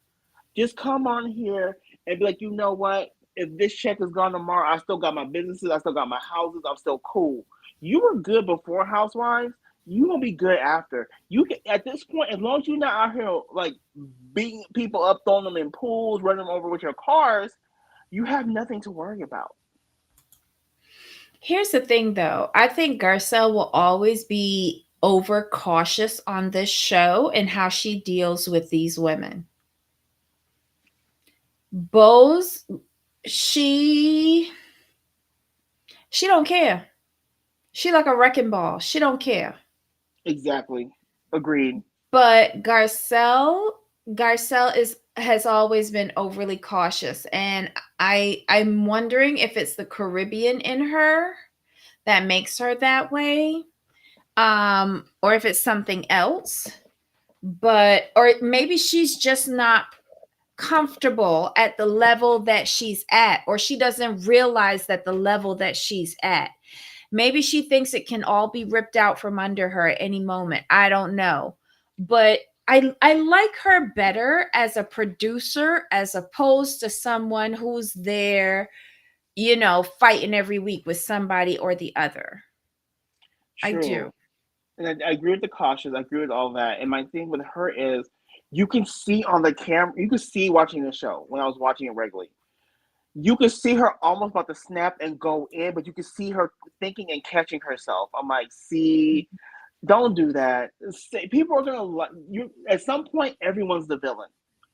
B: Just come on here and be like, you know what? If this check is gone tomorrow, I still got my businesses, I still got my houses, I'm still cool. You were good before Housewives. You gonna be good after. You can at this point, as long as you're not out here like beating people up, throwing them in pools, running them over with your cars, you have nothing to worry about.
A: Here's the thing, though. I think Garcelle will always be overcautious on this show and how she deals with these women. Bose, she she don't care. She like a wrecking ball. She don't care.
B: Exactly. Agreed.
A: But Garcelle is has always been overly cautious, and I'm wondering if it's the Caribbean in her that makes her that way, or if it's something else. But or maybe she's just not comfortable at the level that she's at, or she doesn't realize that the level that she's at. Maybe she thinks it can all be ripped out from under her at any moment. I don't know. But I like her better as a producer as opposed to someone who's there, fighting every week with somebody or the other. I do.
B: True. And I agree with the cautious. I agree with all that. And my thing with her is, you can see on the camera. You can see watching the show when I was watching it regularly. You can see her almost about to snap and go in, but you can see her thinking and catching herself. I'm like, see, don't do that. People are gonna you. At some point, everyone's the villain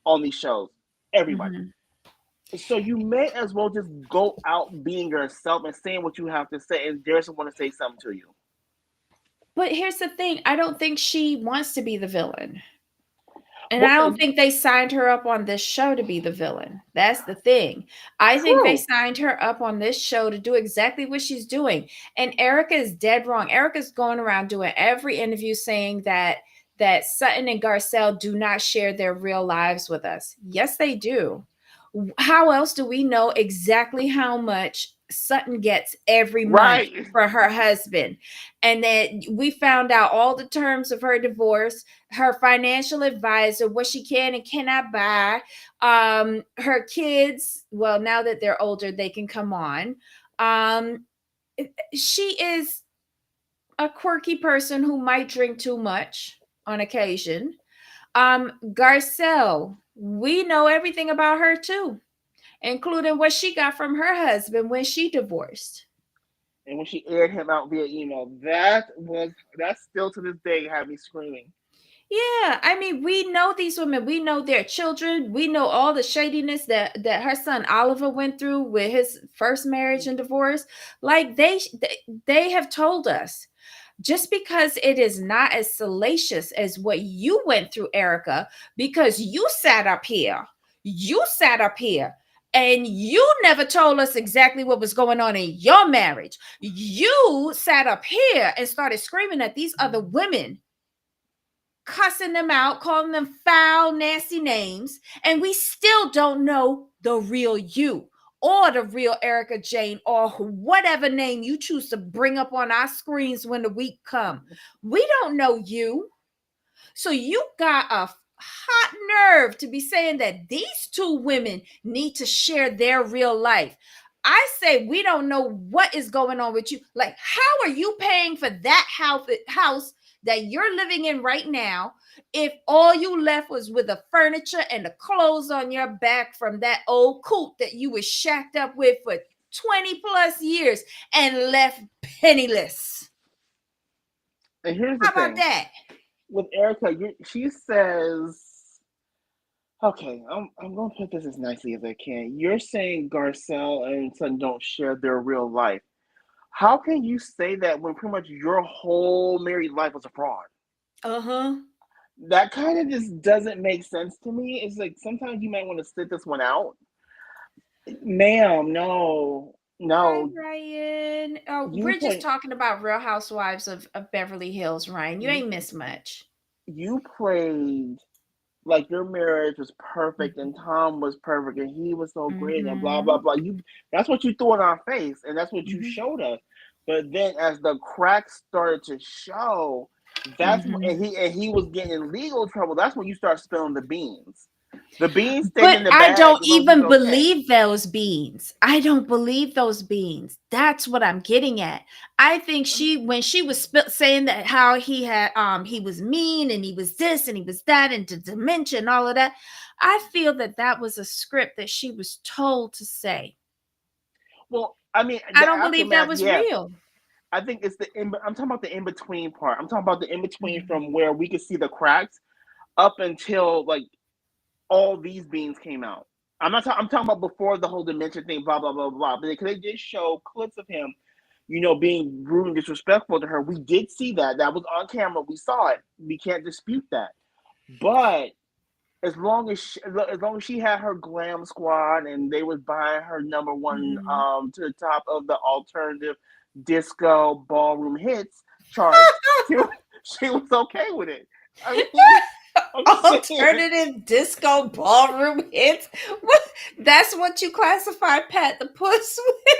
B: on these shows. Everybody.
A: Mhm.
B: So you may as well just go out being yourself and saying what you have to say, and dare someone to say something to you.
A: But here's the thing, I don't think she wants to be the villain. And
B: Well,
A: I don't think they signed her up on this show to be the villain. That's the thing. I think they
B: true.
A: signed her up on this show to do exactly what she's doing. And Erica is dead wrong. Erica's going around doing every interview saying that that Sutton and Garcelle do not share their real lives with us. Yes, they do. How else do we know exactly how much Sutton gets every month
B: Right.
A: for her husband? And then we found out all the terms of her divorce, her financial advisor, what she can and cannot buy, her kids. Well, now that they're older, they can come on. Um, she is a quirky person who might drink too much on occasion. Garcelle, we know everything about her too, including what she got from her husband when she divorced.
B: And when she aired him out via email, that's still to this day had me screaming.
A: Yeah, I mean, we know these women. We know their children. We know all the shadiness that her son Oliver went through with his first marriage and divorce. Like they have told us, just because it is not as salacious as what you went through, Erica, because you sat up here and you never told us exactly what was going on in your marriage. You sat up here and started screaming at these other women, cussing them out, calling them foul, nasty names, and we still don't know the real you or the real Erica Jane or whatever name you choose to bring up on our screens when the week come. We don't know you. So you got a hot nerve to be saying that these two women need to share their real life. I say we don't know what is going on with you. Like, how are you paying for that house that you're living in right now if all you left was with the furniture and the clothes on your back from that old coot that you was shacked up with for 20 plus years and left penniless?
B: And here's the
A: How about
B: thing
A: that?
B: with Erica, she says, okay, I'm gonna put this as nicely as I can. You're saying Garcelle and Son don't share their real life. How can you say that when pretty much your whole married life was a fraud?
A: Uh-huh.
B: That kind of just doesn't make sense to me. It's like sometimes you might want to sit this one out. Ma'am, no,
A: Hi,
B: no.
A: Ryan. Oh,
B: You
A: we're just
B: play
A: talking about Real Housewives of Beverly Hills, Ryan. You
B: you
A: ain't missed much.
B: you played like your marriage was perfect and Tom was perfect and he was so great and blah blah
A: Mm-hmm.
B: blah. You That's what you threw in our face and that's what you
A: Mm-hmm.
B: showed us. But then as the cracks started to show,
A: Mm-hmm.
B: and he was getting in legal trouble. That's when you start spilling the beans. The beans stayed
A: But
B: in the
A: I
B: bag
A: don't
B: as long as he's
A: even
B: okay.
A: believe those beans. I don't believe those beans. That's what I'm getting at. I think when she was saying that how he was mean and he was this and he was that and the dementia and all of that, I feel that that was a script that she was told to say.
B: Well, I mean,
A: I
B: the
A: don't believe that
B: aftermath,
A: was
B: yes.
A: real.
B: I think it's I'm talking about the in between part. I'm talking about the in between
A: Mhm.
B: from where we could see the cracks up until like all these beans came out. I'm talking about before the whole dementia thing, blah blah blah blah. But because they did show clips of him, being rude and disrespectful to her. We did see that. That was on camera. We saw it. We can't dispute that. But as long as she had her glam squad and they was buying her number one
A: Mhm.
B: to the top of the alternative disco ballroom hits charts, she was, she was okay with it. I mean, I'm just saying.
A: Alternative disco ballroom hits. What? That's what you classify Pat the Puss with?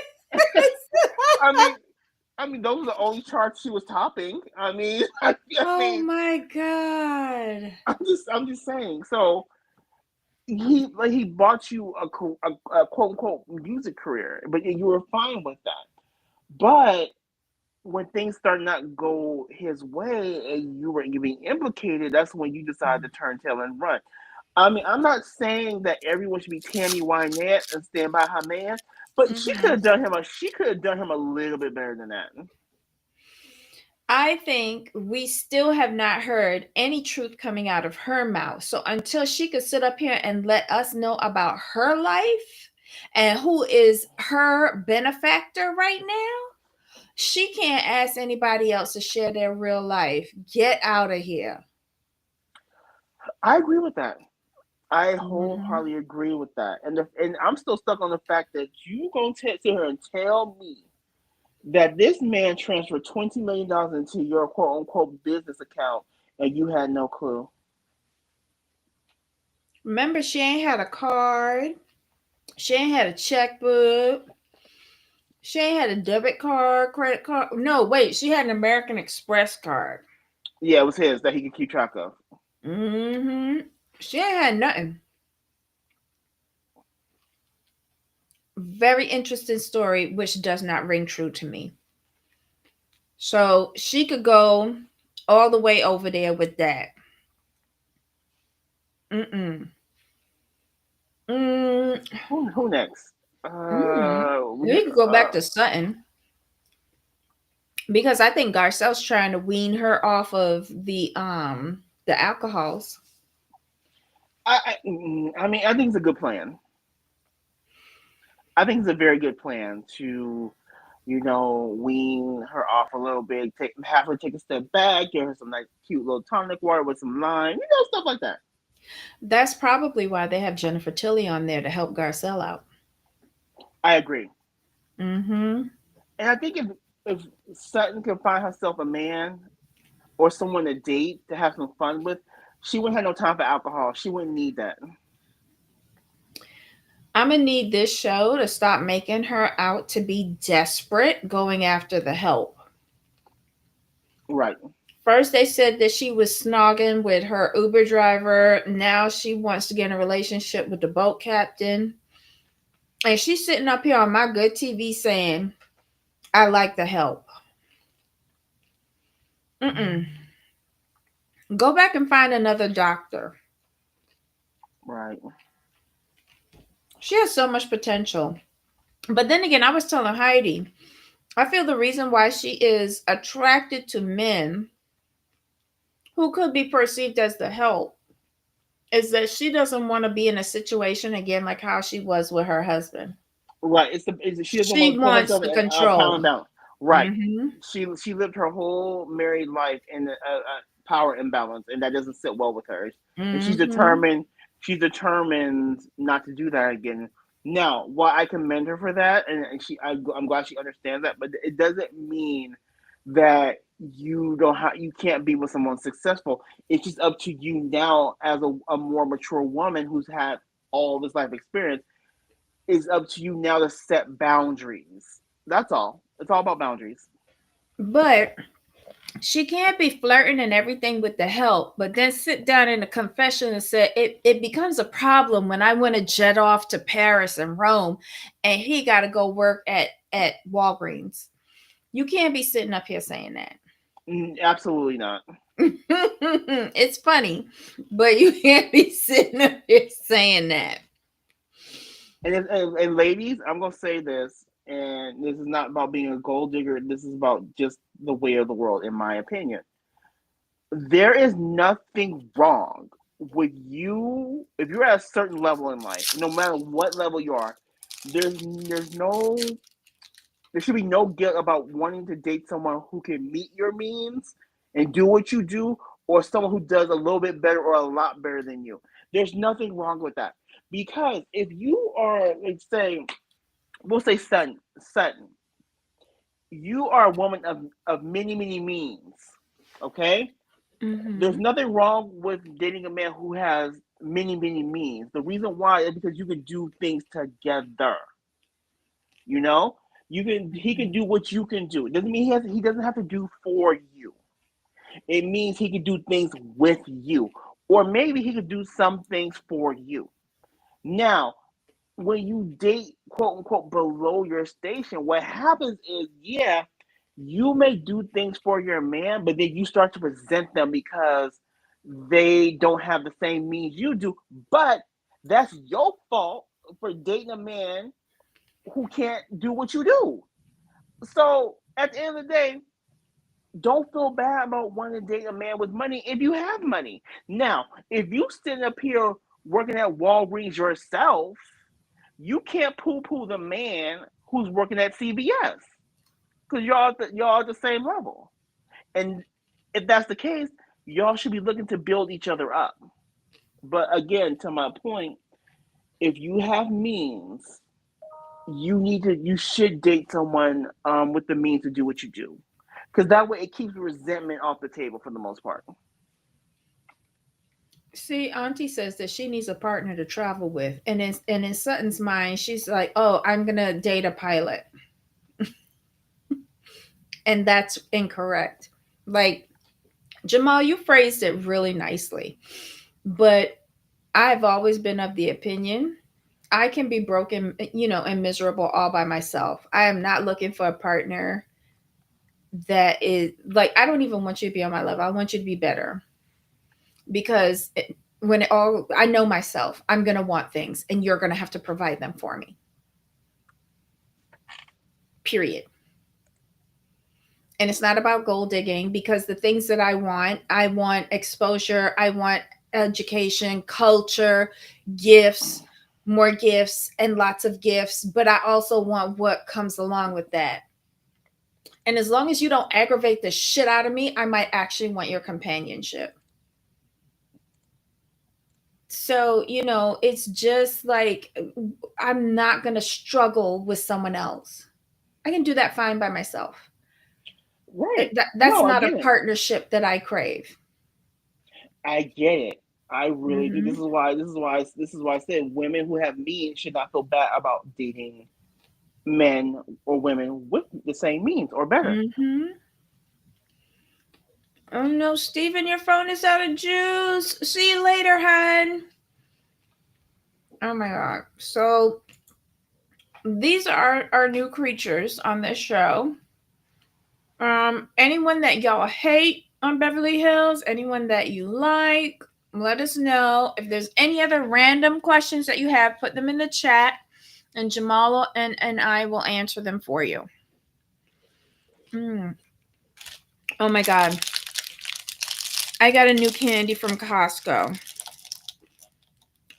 B: I mean, those are the only charts she was topping. I mean, I
A: Oh
B: mean,
A: my god.
B: I'm just saying. So he bought you a quote unquote music career, but you were fine with that. But when things start not go his way and you being implicated, that's when you decide to turn tail and run. I mean, I'm not saying that everyone should be Tammy Wynette and stand by her man, but
A: Mhm.
B: she could have done him a little bit better than that.
A: I think we still have not heard any truth coming out of her mouth. So until she could sit up here and let us know about her life and who is her benefactor right now, she can't ask anybody else to share their real life. Get out of here.
B: I agree with that. I
A: Mhm.
B: wholeheartedly agree with that, and I'm still stuck on the fact that you gonna sit here and tell me that this man transferred $20 million into your quote unquote business account, and you had no clue.
A: Remember, she ain't had a card. She ain't had a checkbook. She ain't had a debit card, credit card. No, wait, she had an American Express card.
B: Yeah, it was his that he could keep track of.
A: Mm-hmm. She ain't had nothing. Very interesting story, which does not ring true to me. So she could go all the way over there with that. Mm-mm. Mm,
B: Who next?
A: mm.
B: We
A: We
B: get
A: could go back to Sutton because I think Garcelle's trying to wean her off of the alcohols.
B: I mean, I think it's a good plan. I think it's a very good plan to, wean her off a little bit, have her take a step back, give her some like cute little tonic water with some lime, stuff like that.
A: That's probably why they have Jennifer Tilly on there to help Garcelle out.
B: I agree,
A: Mm-hmm.
B: and I think if Sutton could find herself a man or someone to date to have some fun with, she wouldn't have no time for alcohol. She wouldn't need that.
A: I'm gonna need this show to stop making her out to be desperate going after the help.
B: Right.
A: First, they said that she was snogging with her Uber driver. Now she wants to get in a relationship with the boat captain. And she's sitting up here on my good TV saying, I like the help. Mm-mm. Go back and find another doctor.
B: Right.
A: She has so much potential. But then again, I was telling Heidi, I feel the reason why she is attracted to men who could be perceived as the help is that she doesn't want to be in a situation again like how she was with her husband.
B: Right. She doesn't want
A: She
B: to put
A: wants
B: herself
A: the
B: in a power
A: control.
B: imbalance. Right.
A: Mm-hmm.
B: She lived her whole married life in a power imbalance, and that doesn't sit well with her. And she's
A: Mm-hmm.
B: determined. She's determined not to do that again. Now, while I commend her for that, I'm glad she understands that, but it doesn't mean that you can't be with someone successful. It's just up to you now as a more mature woman who's had all this life experience. It's up to you now to set boundaries. That's all. It's all about boundaries.
A: But she can't be flirting and everything with the help, but then sit down in a confession and say it becomes a problem when I want to jet off to Paris and Rome and he got to go work at Walgreens. You can't be sitting up here saying that.
B: Absolutely not.
A: It's funny, but you can't be sitting up here saying that.
B: And ladies, I'm gonna say this, and this is not about being a gold digger. This is about just the way of the world, in my opinion. There is nothing wrong with you if you're at a certain level in life, no matter what level you are. There's no there should be no guilt about wanting to date someone who can meet your means and do what you do, or someone who does a little bit better or a lot better than you. There's nothing wrong with that. Because if you are, let's say, we'll say Sutton, you are a woman of many, many means. Okay? There's
A: Mm-hmm.
B: nothing wrong with dating a man who has many, many means. The reason why is because you can do things together. You know, he can do what you can do. It doesn't mean he doesn't have to do for you. It means he can do things with you, or maybe he could do some things for you. Now, when you date quote unquote below your station, what happens is, yeah, you may do things for your man, but then you start to resent them because they don't have the same means you do. But that's your fault for dating a man who can't do what you do. So at the end of the day, don't feel bad about wanting to date a man with money if you have money. Now, if you sitting up here working at Walgreens yourself, you can't poo-poo the man who's working at CVS because y'all at the same level. And if that's the case, y'all should be looking to build each other up. But again, to my point, if you have means, you should date someone with the means to do what you do, because that way it keeps resentment off the table for the most part.
A: See, Auntie says that she needs a partner to travel with, and in Sutton's mind, she's like, "Oh, I'm gonna date a pilot," and that's incorrect. Like Jamal, you phrased it really nicely, but I've always been of the opinion I can be broken, and miserable all by myself. I am not looking for a partner that is like, I don't even want you to be on my level. I want you to be better because I know myself, I'm going to want things and you're going to have to provide them for me. Period. And it's not about gold digging because the things that I want exposure, I want education, culture, gifts, more gifts, and lots of gifts. But I also want what comes along with that. And as long as you don't aggravate the shit out of me, I might actually want your companionship. So, it's just like I'm not going to struggle with someone else. I can do that fine by myself.
B: Right.
A: That's
B: No, I
A: not a
B: get it.
A: partnership that I crave.
B: I get it. I really do.
A: Hmm.
B: This is why I said women who have means should not feel bad about dating men or women with the same means or better.
A: Hmm. Oh no, Steven, your phone is out of juice. See you later, hun. Oh my god. So these are our new creatures on this show. Anyone that y'all hate on Beverly Hills, anyone that you like, let us know. If there's any other random questions that you have, put them in the chat and Jamal and I will answer them for you. Mm. Oh my god. I got a new candy from Costco.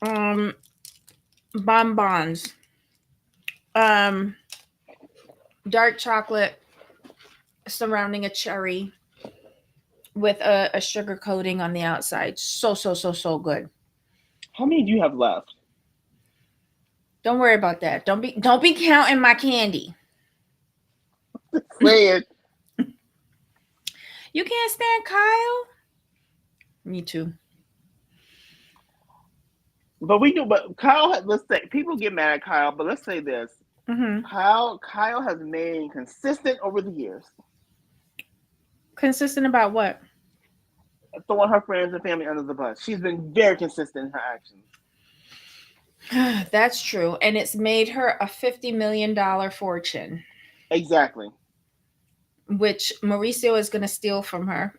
A: Um Bonbons. Um Dark chocolate surrounding a cherry with a sugar coating on the outside. So so so so good.
B: How many do you have left?
A: Don't worry about that. Don't be counting my candy.
B: Say it.
A: You can't stand Kyle? Me too.
B: But we do. But Kyle, let's say people get mad at Kyle, but let's say this:
A: Mm-hmm.
B: Kyle has remained consistent over the years,
A: Consistent about what?
B: throwing her friends and family under the bus. She's been very consistent in her actions.
A: That's true. And it's made her a $50 million fortune,
B: Exactly.
A: which Mauricio is going to steal from her.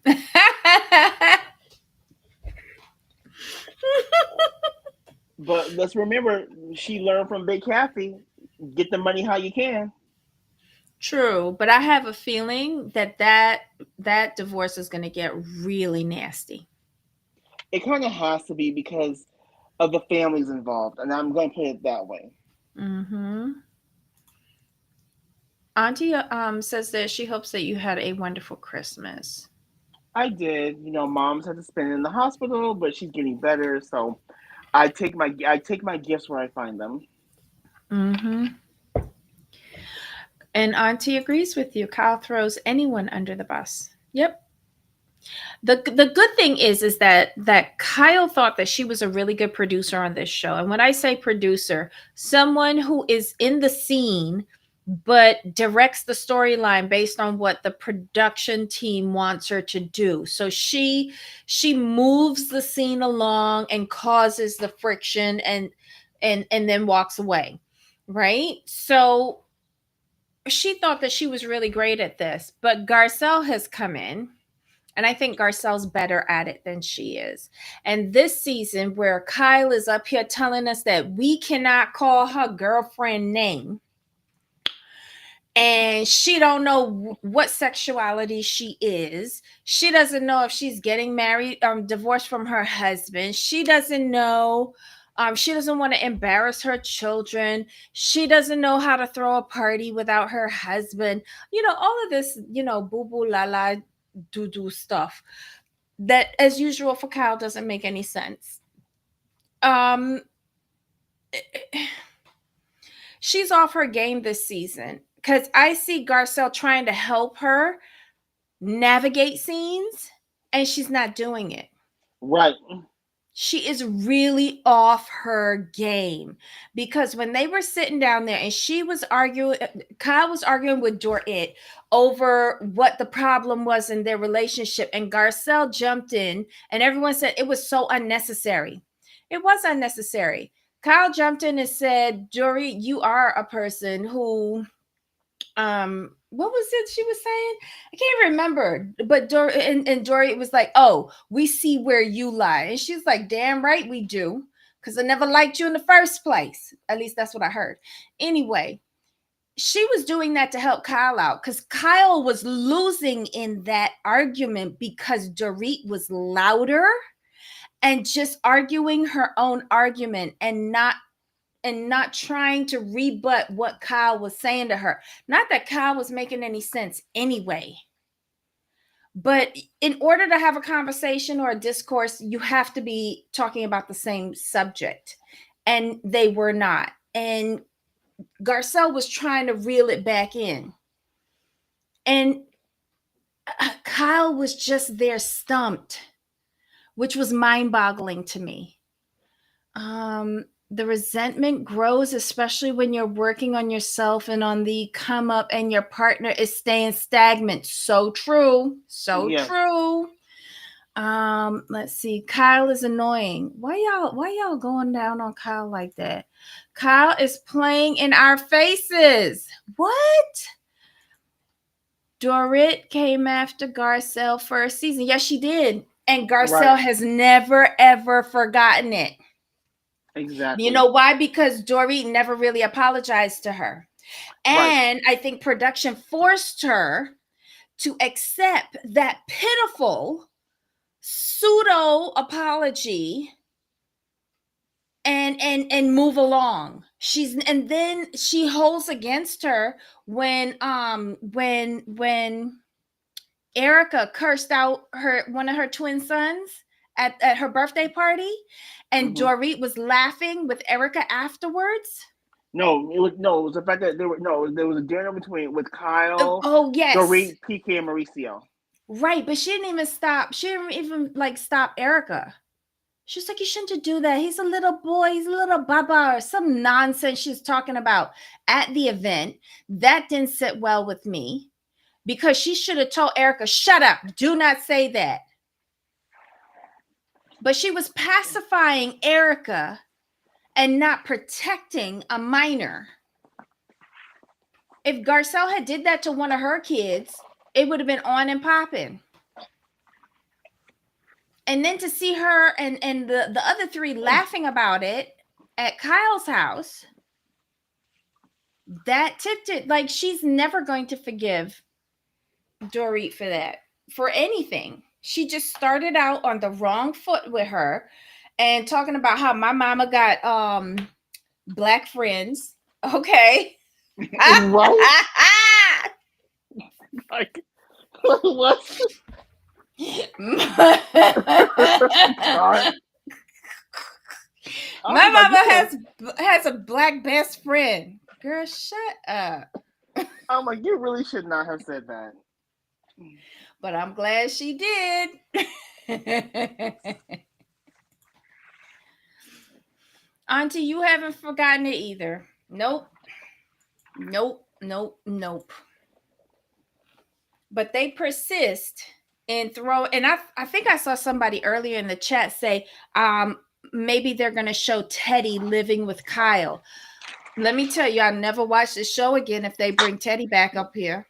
B: But let's remember, she learned from Big Kathy: get the money how you can.
A: True, but I have a feeling that divorce is going to get really nasty.
B: It kind of has to be because of the families involved, and I'm going to put it that way.
A: Mm-hmm. Auntie says that she hopes that you had a wonderful Christmas.
B: I did. Mom's had to spend it in the hospital, but she's getting better. So I take my gifts where I find them.
A: Mm-hmm. And Auntie agrees with you. Kyle throws anyone under the bus. Yep. The good thing is that Kyle thought that she was a really good producer on this show. And when I say producer, someone who is in the scene but directs the storyline based on what the production team wants her to do. So she moves the scene along and causes the friction and then walks away. Right? So she thought that she was really great at this, but Garcelle has come in and I think Garcelle's better at it than she is. And this season, where Kyle is up here telling us that we cannot call her girlfriend name, and she don't know what sexuality she is. She doesn't know if she's getting married, divorced from her husband. She doesn't know. She doesn't want to embarrass her children. She doesn't know how to throw a party without her husband. All of this, boo boo la la doo doo stuff that, as usual, for Kyle doesn't make any sense. Um, she's off her game this season because I see Garcelle trying to help her navigate scenes and she's not doing it.
B: Right.
A: She is really off her game, because when they were sitting down there and she was arguing, Kyle was arguing with Dorit over what the problem was in their relationship, and Garcelle jumped in and everyone said it was so unnecessary. It was unnecessary. Kyle jumped in and said, Dorit, you are a person who what was it she was saying? I can't remember, but Dory was like, oh, we see where you lie, and she's like, damn right we do, because I never liked you in the first place. At least that's what I heard. Anyway, she was doing that to help Kyle out, because Kyle was losing in that argument because Dorit was louder and just arguing her own argument and not trying to rebut what Kyle was saying to her. Not that Kyle was making any sense anyway. But in order to have a conversation or a discourse, you have to be talking about the same subject. And they were not. And Garcelle was trying to reel it back in. And Kyle was just there stumped, which was mind-boggling to me. The resentment grows, especially when you're working on yourself and on the come up and your partner is staying stagnant. So true. So
B: Yes.
A: true. Let's see. Kyle is annoying. Why y'all going down on Kyle like that? Kyle is playing in our faces. What? Dorit came after Garcelle first season. Yes, she did. And Garcelle has never, ever forgotten it.
B: Exactly.
A: You know why? Because Dorit never really apologized to her. And I think production forced her to accept that pitiful pseudo apology and move along. And then she holds against her when Erica cursed out one of her twin sons at her birthday party, and Dorit was laughing with Erica afterwards.
B: It was the fact that there was a dinner with Kyle.
A: Oh yes,
B: Dorit, PK, and Mauricio.
A: Right, but she didn't even stop. She didn't even like stop Erica. She's like, you shouldn't do that. He's a little boy. He's a little baba, or some nonsense she's talking about at the event. That didn't sit well with me, because she should have told Erica, shut up. Do not say that. But she was pacifying Erica and not protecting a minor. If Garcelle had did that to one of her kids, it would have been on and popping. And then to see her and the other three laughing about it at Kyle's house, that tipped it. Like, she's never going to forgive Dorit for that, for anything. She just started out on the wrong foot with her and talking about how my mama got black friends. Okay.
B: Right? Like, what?
A: My mama has a black best friend. Girl, shut up.
B: I'm like, you really should not have said that.
A: But I'm glad she did. Auntie, you haven't forgotten it either. Nope. But they persist in and I think I saw somebody earlier in the chat say, maybe they're going to show Teddy living with Kyle. Let me tell you, I'll never watch the show again if they bring Teddy back up here.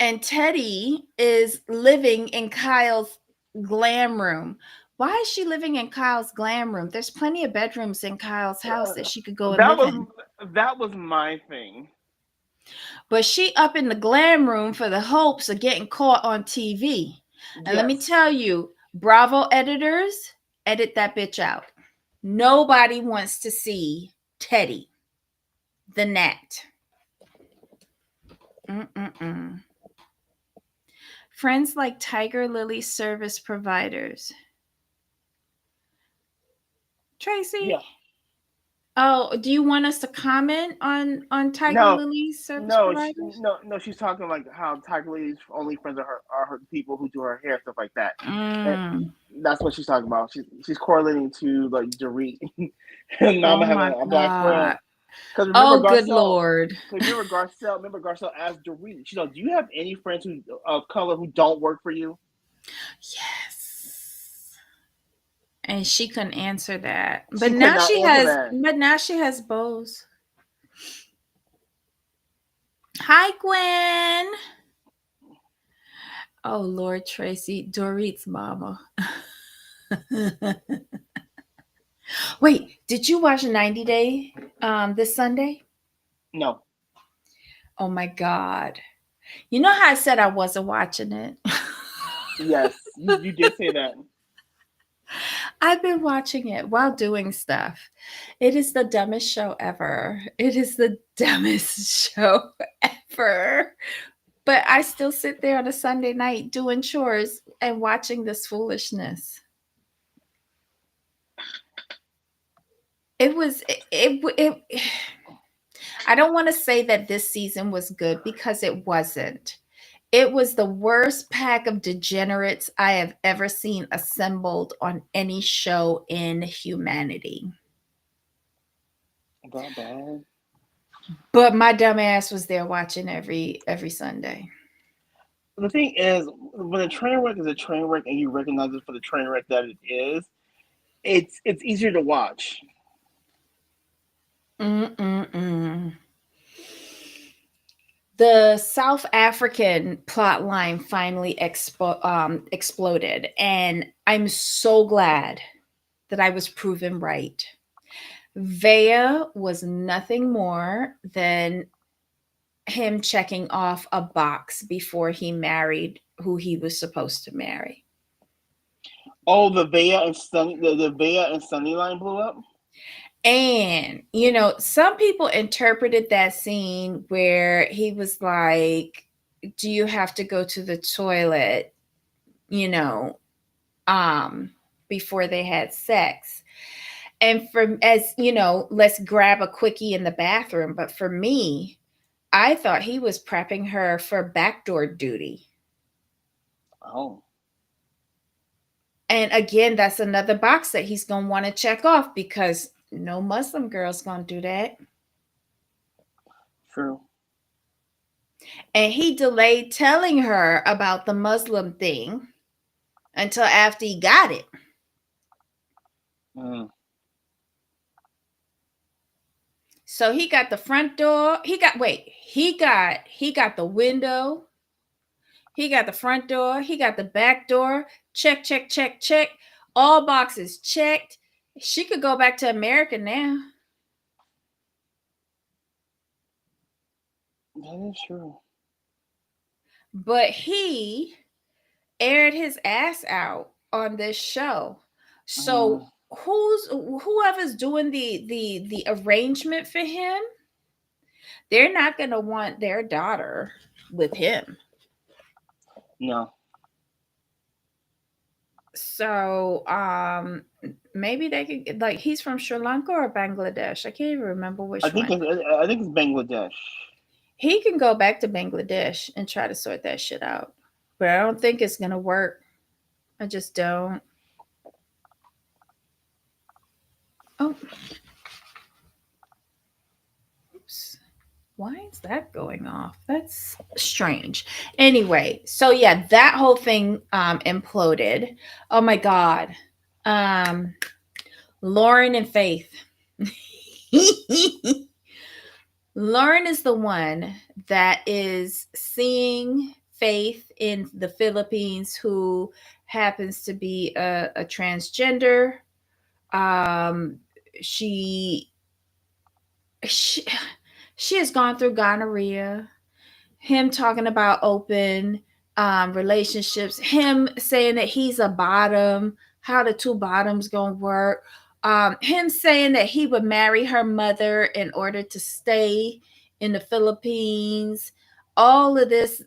A: And Teddy is living in Kyle's glam room. Why is she living in Kyle's glam room? There's plenty of bedrooms in Kyle's house that she could go and live in.
B: That was my thing.
A: But she up in the glam room for the hopes of getting caught on TV. And let me tell you, Bravo editors, edit that bitch out. Nobody wants to see Teddy, the Gnat. Friends like Tiger Lily service providers. Tracy? Oh, do you want us to comment on Tiger
B: No,
A: Lily's service providers?
B: no. She's talking like how Tiger Lily's only friends are her people who do her hair, stuff like that. And
A: Mm.
B: that's what she's talking about. She's correlating to like Dorit and
A: Oh
B: Mama having
A: my
B: a black friend.
A: God.
B: Because remember
A: Oh, good
B: Garcelle.
A: Lord.
B: Because remember Garcelle asked Dorit. She's like, "Do you have any friends who of color who don't work for you?"
A: Yes. And she couldn't answer that.
B: She could not answer that.
A: But now she has bows. Hi, Gwen. Oh, Lord, Tracy, Dorit's mama. Wait, did you watch 90 Day this Sunday?
B: No.
A: Oh my God. You know how I said I wasn't watching it?
B: Yes, you did say that.
A: I've been watching it while doing stuff. It is the dumbest show ever. It is the dumbest show ever. But I still sit there on a Sunday night doing chores and watching this foolishness. It was it I don't want to say that this season was good because it wasn't. It was the worst pack of degenerates I have ever seen assembled on any show in humanity.
B: That bad.
A: But my dumb ass was there watching every Sunday.
B: The thing is, when a train wreck is a train wreck and you recognize it for the train wreck that it is, it's easier to watch.
A: Mm-mm-mm. The South African plot line finally exploded, and I'm so glad that I was proven right. Vea was nothing more than him checking off a box before he married who he was supposed to marry.
B: Oh, the Vea and Sunny line blew up.
A: And, some people interpreted that scene where he was like, do you have to go to the toilet, you know, before they had sex? And let's grab a quickie in the bathroom. But for me, I thought he was prepping her for backdoor duty.
B: Oh,
A: And again, that's another box that he's going to want to check off because no Muslim girl's going to do that.
B: true.
A: And he delayed telling her about the Muslim thing until after he got it.
B: Mm.
A: So he got the front door. He got the window. He got the front door. He got the back door. Check, check, check, check. All boxes checked. She could go back to America now.
B: That is true.
A: But he aired his ass out on this show. So whoever's doing the arrangement for him, they're not going to want their daughter with him.
B: No.
A: So maybe they could, like, he's from Sri Lanka or Bangladesh. I can't even remember which
B: I think
A: one.
B: I think it's Bangladesh.
A: He can go back to Bangladesh and try to sort that shit out. But I don't think it's gonna work. I just don't. Oh. Oops. Why is that going off? That's strange. Anyway, so yeah, that whole thing imploded. Oh my God. Lauren and Faith. Lauren is the one that is seeing Faith in the Philippines, who happens to be a transgender. Um, she, she she has gone through gonorrhea. Him talking about open relationships. Him saying that he's a bottom. How the two bottoms gonna work? Him saying that he would marry her mother in order to stay in the Philippines. All of this.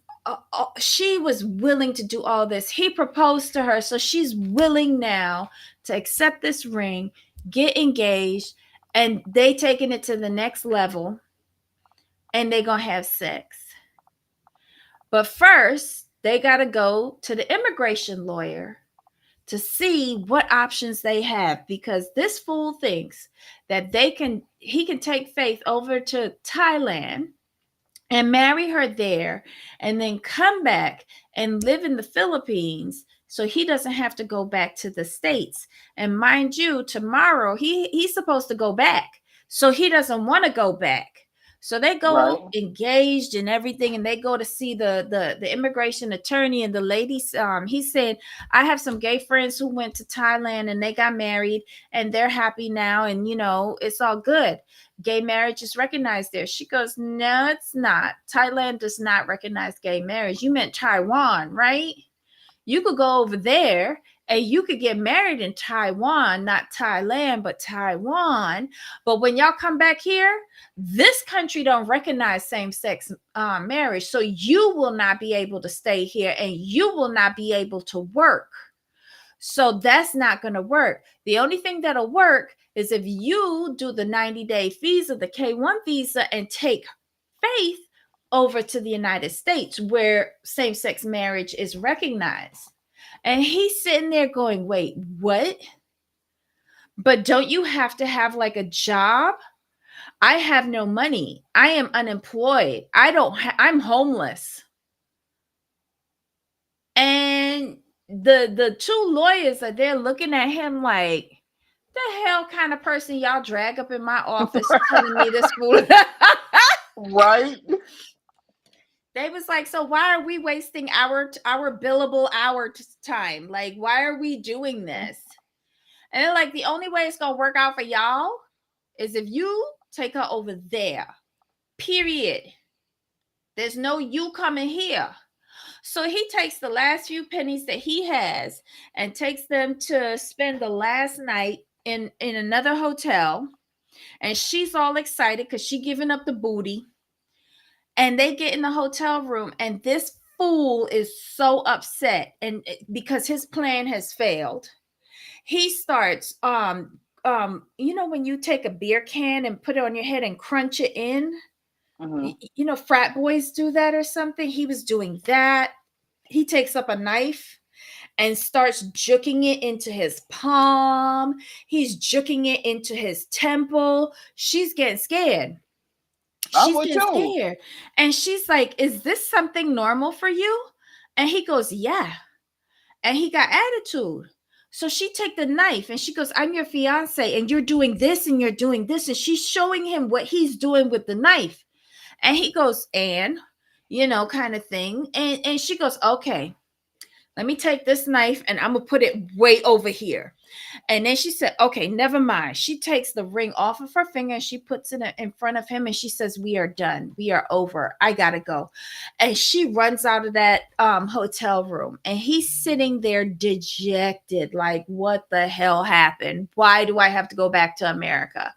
A: She was willing to do all this. He proposed to her, so she's willing now to accept this ring, get engaged, and they taking it to the next level, and they gonna have sex. But first, they gotta go to the immigration lawyer to see what options they have, because this fool thinks that he can take Faith over to Thailand and marry her there and then come back and live in the Philippines so he doesn't have to go back to the States. And mind you, tomorrow he's supposed to go back. So he doesn't want to go back. So they
B: Right.
A: go engaged and everything, and they go to see the immigration attorney, and the lady, he said, I have some gay friends who went to Thailand and they got married and they're happy now, and it's all good. Gay marriage is recognized there. She goes, no, it's not. Thailand does not recognize gay marriage. You meant Taiwan, right? You could go over there and you could get married in Taiwan, not Thailand, but Taiwan. But when y'all come back here, this country don't recognize same-sex marriage. So you will not be able to stay here and you will not be able to work. So that's not going to work. The only thing that'll work is if you do the 90-day visa, the K1 visa, and take Faith over to the United States where same-sex marriage is recognized. And he's sitting there going, wait, what? But don't you have to have like a job? I have no money. I am unemployed. I'm homeless. And the two lawyers are there looking at him like, the hell kind of person y'all drag up in my office telling me this fool?
B: Right.
A: They was like, so why are we wasting our billable hour time? Like, why are we doing this? And they're like, the only way it's gonna work out for y'all is if you take her over there. Period. There's no you coming here. So he takes the last few pennies that he has and takes them to spend the last night in another hotel. And she's all excited because she giving up the booty. And they get in the hotel room, and this fool is so upset, and because his plan has failed, he starts when you take a beer can and put it on your head and crunch it in. Frat boys do that or something. He was doing that. He takes up a knife and starts juking it into his palm. He's juking it into his temple. She's getting scared. She's getting scared. And she's like, is this something normal for you? And he goes, yeah. And he got attitude. So she take the knife and she goes, I'm your fiance and you're doing this and you're doing this. And she's showing him what he's doing with the knife. And he goes, and, kind of thing. And she goes, okay, let me take this knife and I'm going to put it way over here. And then she said, okay, never mind. She takes the ring off of her finger and she puts it in front of him and she says, we are done. We are over. I got to go. And she runs out of that hotel room and he's sitting there dejected. Like, what the hell happened? Why do I have to go back to America?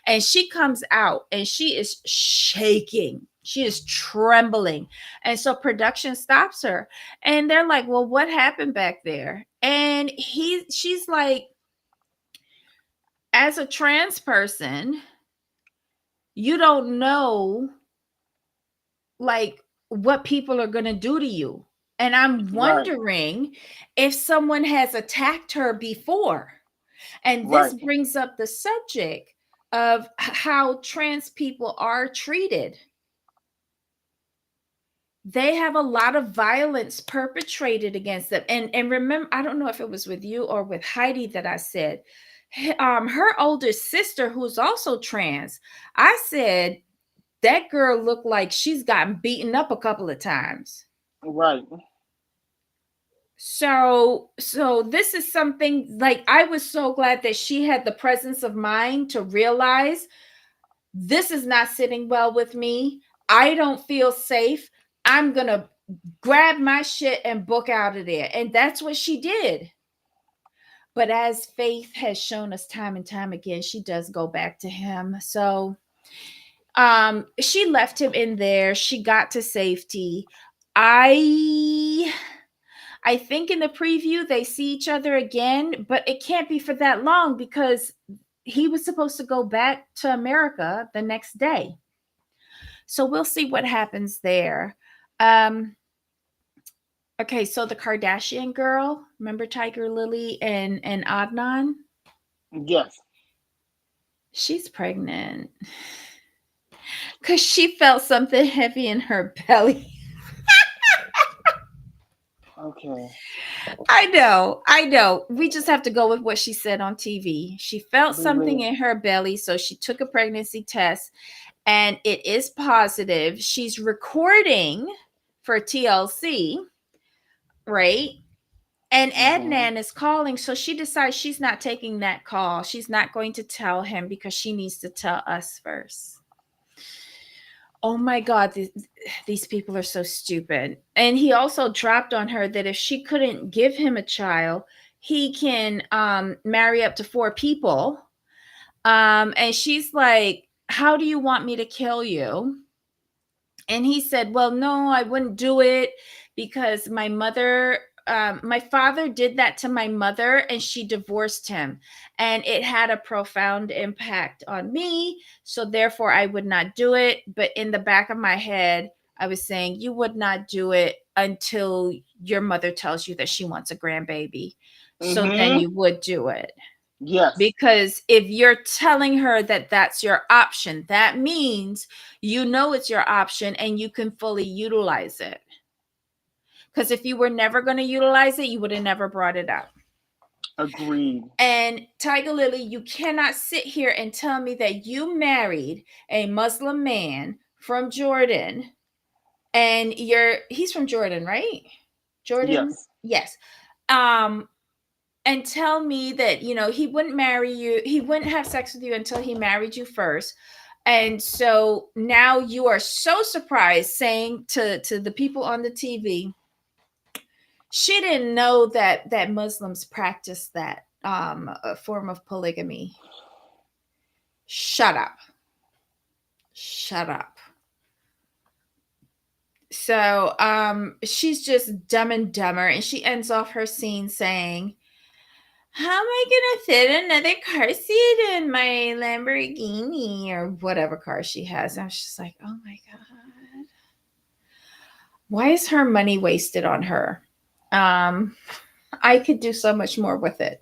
A: And she comes out and she is shaking. She is trembling. And so production stops her and they're like, well, what happened back there? And she's like, as a trans person, you don't know like what people are going to do to you. And I'm wondering if someone has attacked her before. And this brings up the subject of how trans people are treated. They have a lot of violence perpetrated against them. And remember, I don't know if it was with you or with Heidi that I said, her older sister, who's also trans, I said, that girl looked like she's gotten beaten up a couple of times.
B: Right.
A: So this is something like, I was so glad that she had the presence of mind to realize this is not sitting well with me. I don't feel safe. I'm going to grab my shit and book out of there. And that's what she did. But as Faith has shown us time and time again, she does go back to him. So she left him in there. She got to safety. I think in the preview they see each other again, but it can't be for that long because he was supposed to go back to America the next day. So we'll see what happens there. Um, okay, so the Kardashian girl, remember Tiger Lily and Adnan?
B: Yes.
A: She's pregnant because she felt something heavy in her belly.
B: Okay.
A: I know. We just have to go with what she said on TV. She felt something in her belly, so she took a pregnancy test and it is positive. She's recording for TLC, right? And Adnan is calling, so she decides she's not taking that call. She's not going to tell him because she needs to tell us first. Oh my God, these people are so stupid. And he also dropped on her that if she couldn't give him a child, he can marry up to 4 people. And she's like, how do you want me to kill you? And he said, well, no, I wouldn't do it because my father did that to my mother and she divorced him. And it had a profound impact on me. So therefore, I would not do it. But in the back of my head, I was saying, you would not do it until your mother tells you that she wants a grandbaby. So then you would do it.
B: Yes.
A: Because if you're telling her that that's your option, that means you know it's your option and you can fully utilize it. Because if you were never going to utilize it, you would have never brought it up.
B: Agreed.
A: And Tiger Lily, you cannot sit here and tell me that you married a Muslim man from Jordan and he's from Jordan, right? Jordan?
B: Yes.
A: And tell me that, you know, he wouldn't marry you, he wouldn't have sex with you until he married you first. And so now you are so surprised saying to the people on the TV, she didn't know that Muslims practice that a form of polygamy. Shut up. So she's just Dumb and Dumber, and she ends off her scene saying, how am I gonna fit another car seat in my Lamborghini or whatever car she has? And I was just like, oh my God. Why is her money wasted on her? I could do so much more with it.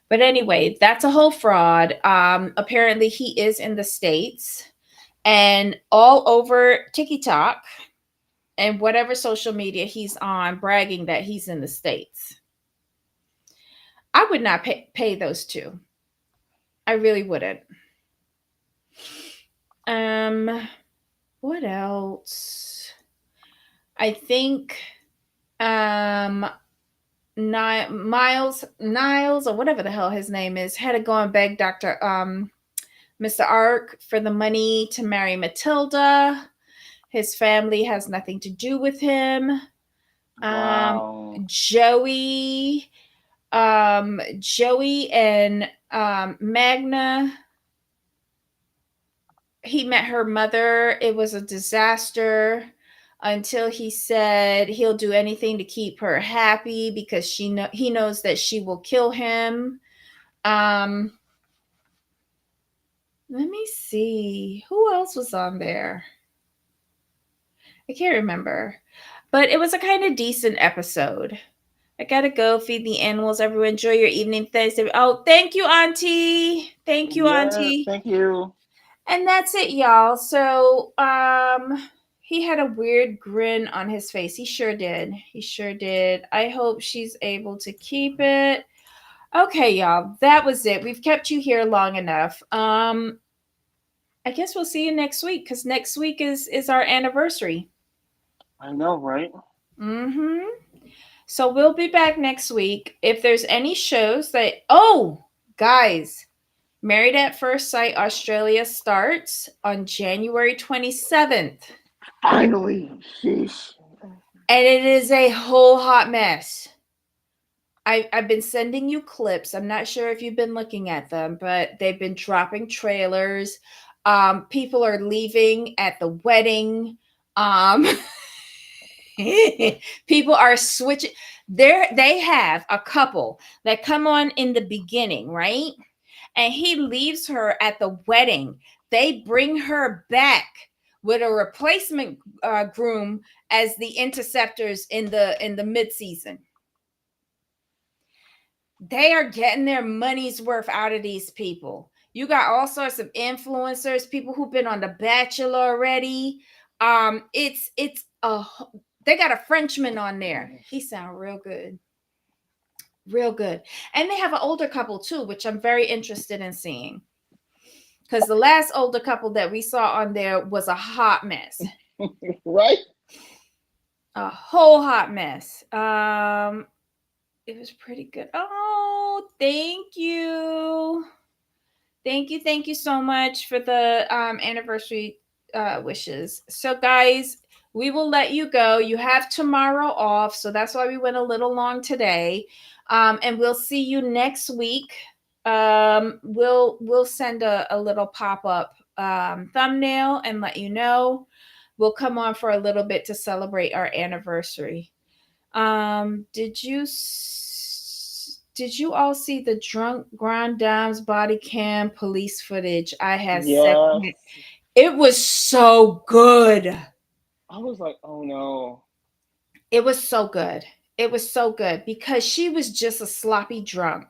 A: But anyway, that's a whole fraud. Apparently he is in the States and all over TikTok and whatever social media he's on, bragging that he's in the States. I would not pay those two. I really wouldn't. What else? I think Niles or whatever the hell his name is had to go and beg Dr. Mr. Ark for the money to marry Matilda. His family has nothing to do with him.
B: Wow.
A: Joey and Magna, he met her mother. It was a disaster until he said he'll do anything to keep her happy because he knows that she will kill him. Let me see. Who else was on there? I can't remember. But it was a kind of decent episode. I gotta go feed the animals. Everyone enjoy your evening Thursday. Oh, thank you, Auntie. Thank you, Auntie.
B: Thank you.
A: And that's it, y'all. So, he had a weird grin on his face. He sure did. I hope she's able to keep it. Okay, y'all. That was it. We've kept you here long enough. I guess we'll see you next week because next week is our anniversary.
B: I know, right?
A: Mm-hmm. So we'll be back next week. If there's any shows that guys, Married at First Sight Australia starts on January 27th.
B: Finally. Sheesh.
A: And it is a whole hot mess. I've been sending you clips. I'm not sure if you've been looking at them, but they've been dropping trailers. People are leaving at the wedding. People are switching. They have a couple that come on in the beginning, right? and he leaves her at the wedding. They bring her back with a replacement groom as the interceptors in the mid-season. They are getting their money's worth out of these people. You got all sorts of influencers, people who've been on The Bachelor already. It's a they got a Frenchman on there. He sound real good. Real good. And they have an older couple too, which I'm very interested in seeing. Because the last older couple that we saw on there was a hot mess.
B: Right?
A: A whole hot mess. It was pretty good. Oh, thank you. Thank you so much for the anniversary wishes. So guys, we will let you go. You have tomorrow off, so that's why we went a little long today. And we'll see you next week. We'll send a little pop-up thumbnail and let you know. We'll come on for a little bit to celebrate our anniversary. Did you all see the drunk Grand Dame's body cam police footage? I had
B: Yes.
A: it was so good.
B: I was like, oh no.
A: It was so good. It was so good because she was just a sloppy drunk.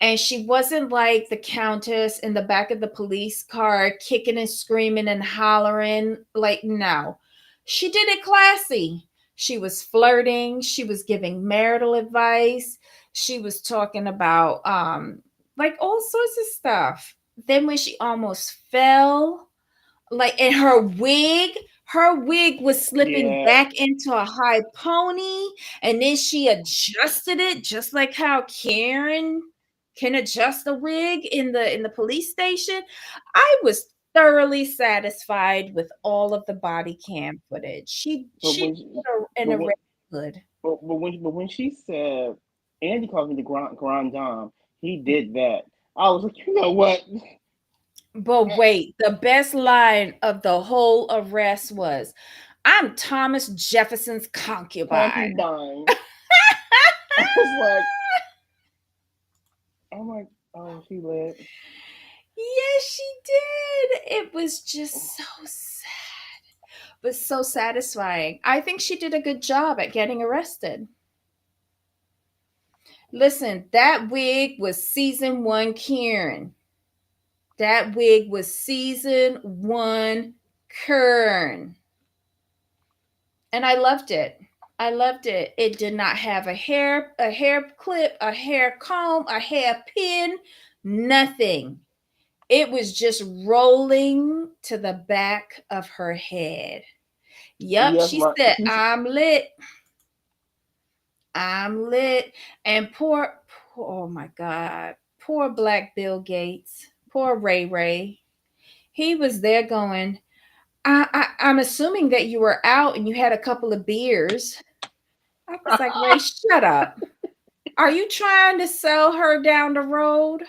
A: And she wasn't like the countess in the back of the police car kicking and screaming and hollering. Like, no. She did it classy. She was flirting. She was giving marital advice. She was talking about like all sorts of stuff. Then when she almost fell, like in her wig was slipping back into a high pony, and then she adjusted it just like how Karen can adjust a wig in the police station. I was thoroughly satisfied with all of the body cam footage. She did in a red hood.
B: But when she said Andy calls me the Grand Dame, he did that. I was like, you know what?
A: But wait, the best line of the whole arrest was, "I'm Thomas Jefferson's concubine."
B: I was like, I'm like, oh, she lit.
A: Yes, she did. It was just so sad, but so satisfying. I think she did a good job at getting arrested. Listen, that wig was season 1 Karen. That wig was season 1 Kern. And I loved it. I loved it. It did not have a hair clip, a hair comb, a hair pin, nothing. It was just rolling to the back of her head. Yup,
B: Yes,
A: she said, "I'm lit. I'm lit." And oh my God, poor Black Bill Gates, poor Ray Ray. He was there going, I'm assuming that you were out and you had a couple of beers. I was like, Ray, shut up. Are you trying to sell her down the road?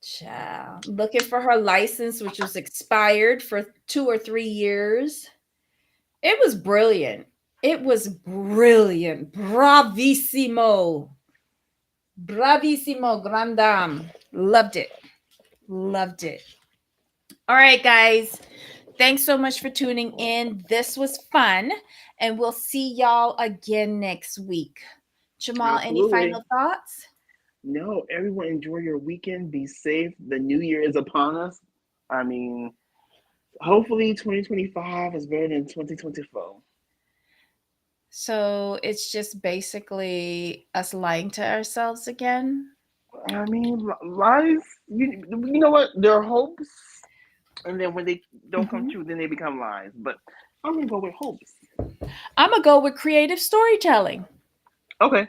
A: Child. Looking for her license, which was expired for 2 or 3 years. It was brilliant. It was brilliant. Bravissimo. Bravissimo, Grand Dame. Loved it. Loved it. All right, guys. Thanks so much for tuning in. This was fun, and we'll see y'all again next week. Jamal, any final thoughts?
B: No, everyone enjoy your weekend. Be safe. The new year is upon us. I mean, hopefully 2025 is better than 2024.
A: So it's just basically us lying to ourselves again.
B: I mean, lies, you know what? There are hopes, and then when they don't come true, then they become lies. But I'm going to go with hopes.
A: I'm going to go with creative storytelling.
B: Okay.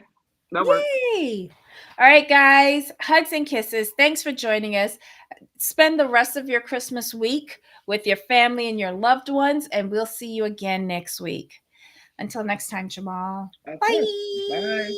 B: That works.
A: Yay! All right, guys. Hugs and kisses. Thanks for joining us. Spend the rest of your Christmas week with your family and your loved ones, and we'll see you again next week. Until next time, Jamal.
B: Bye. Bye.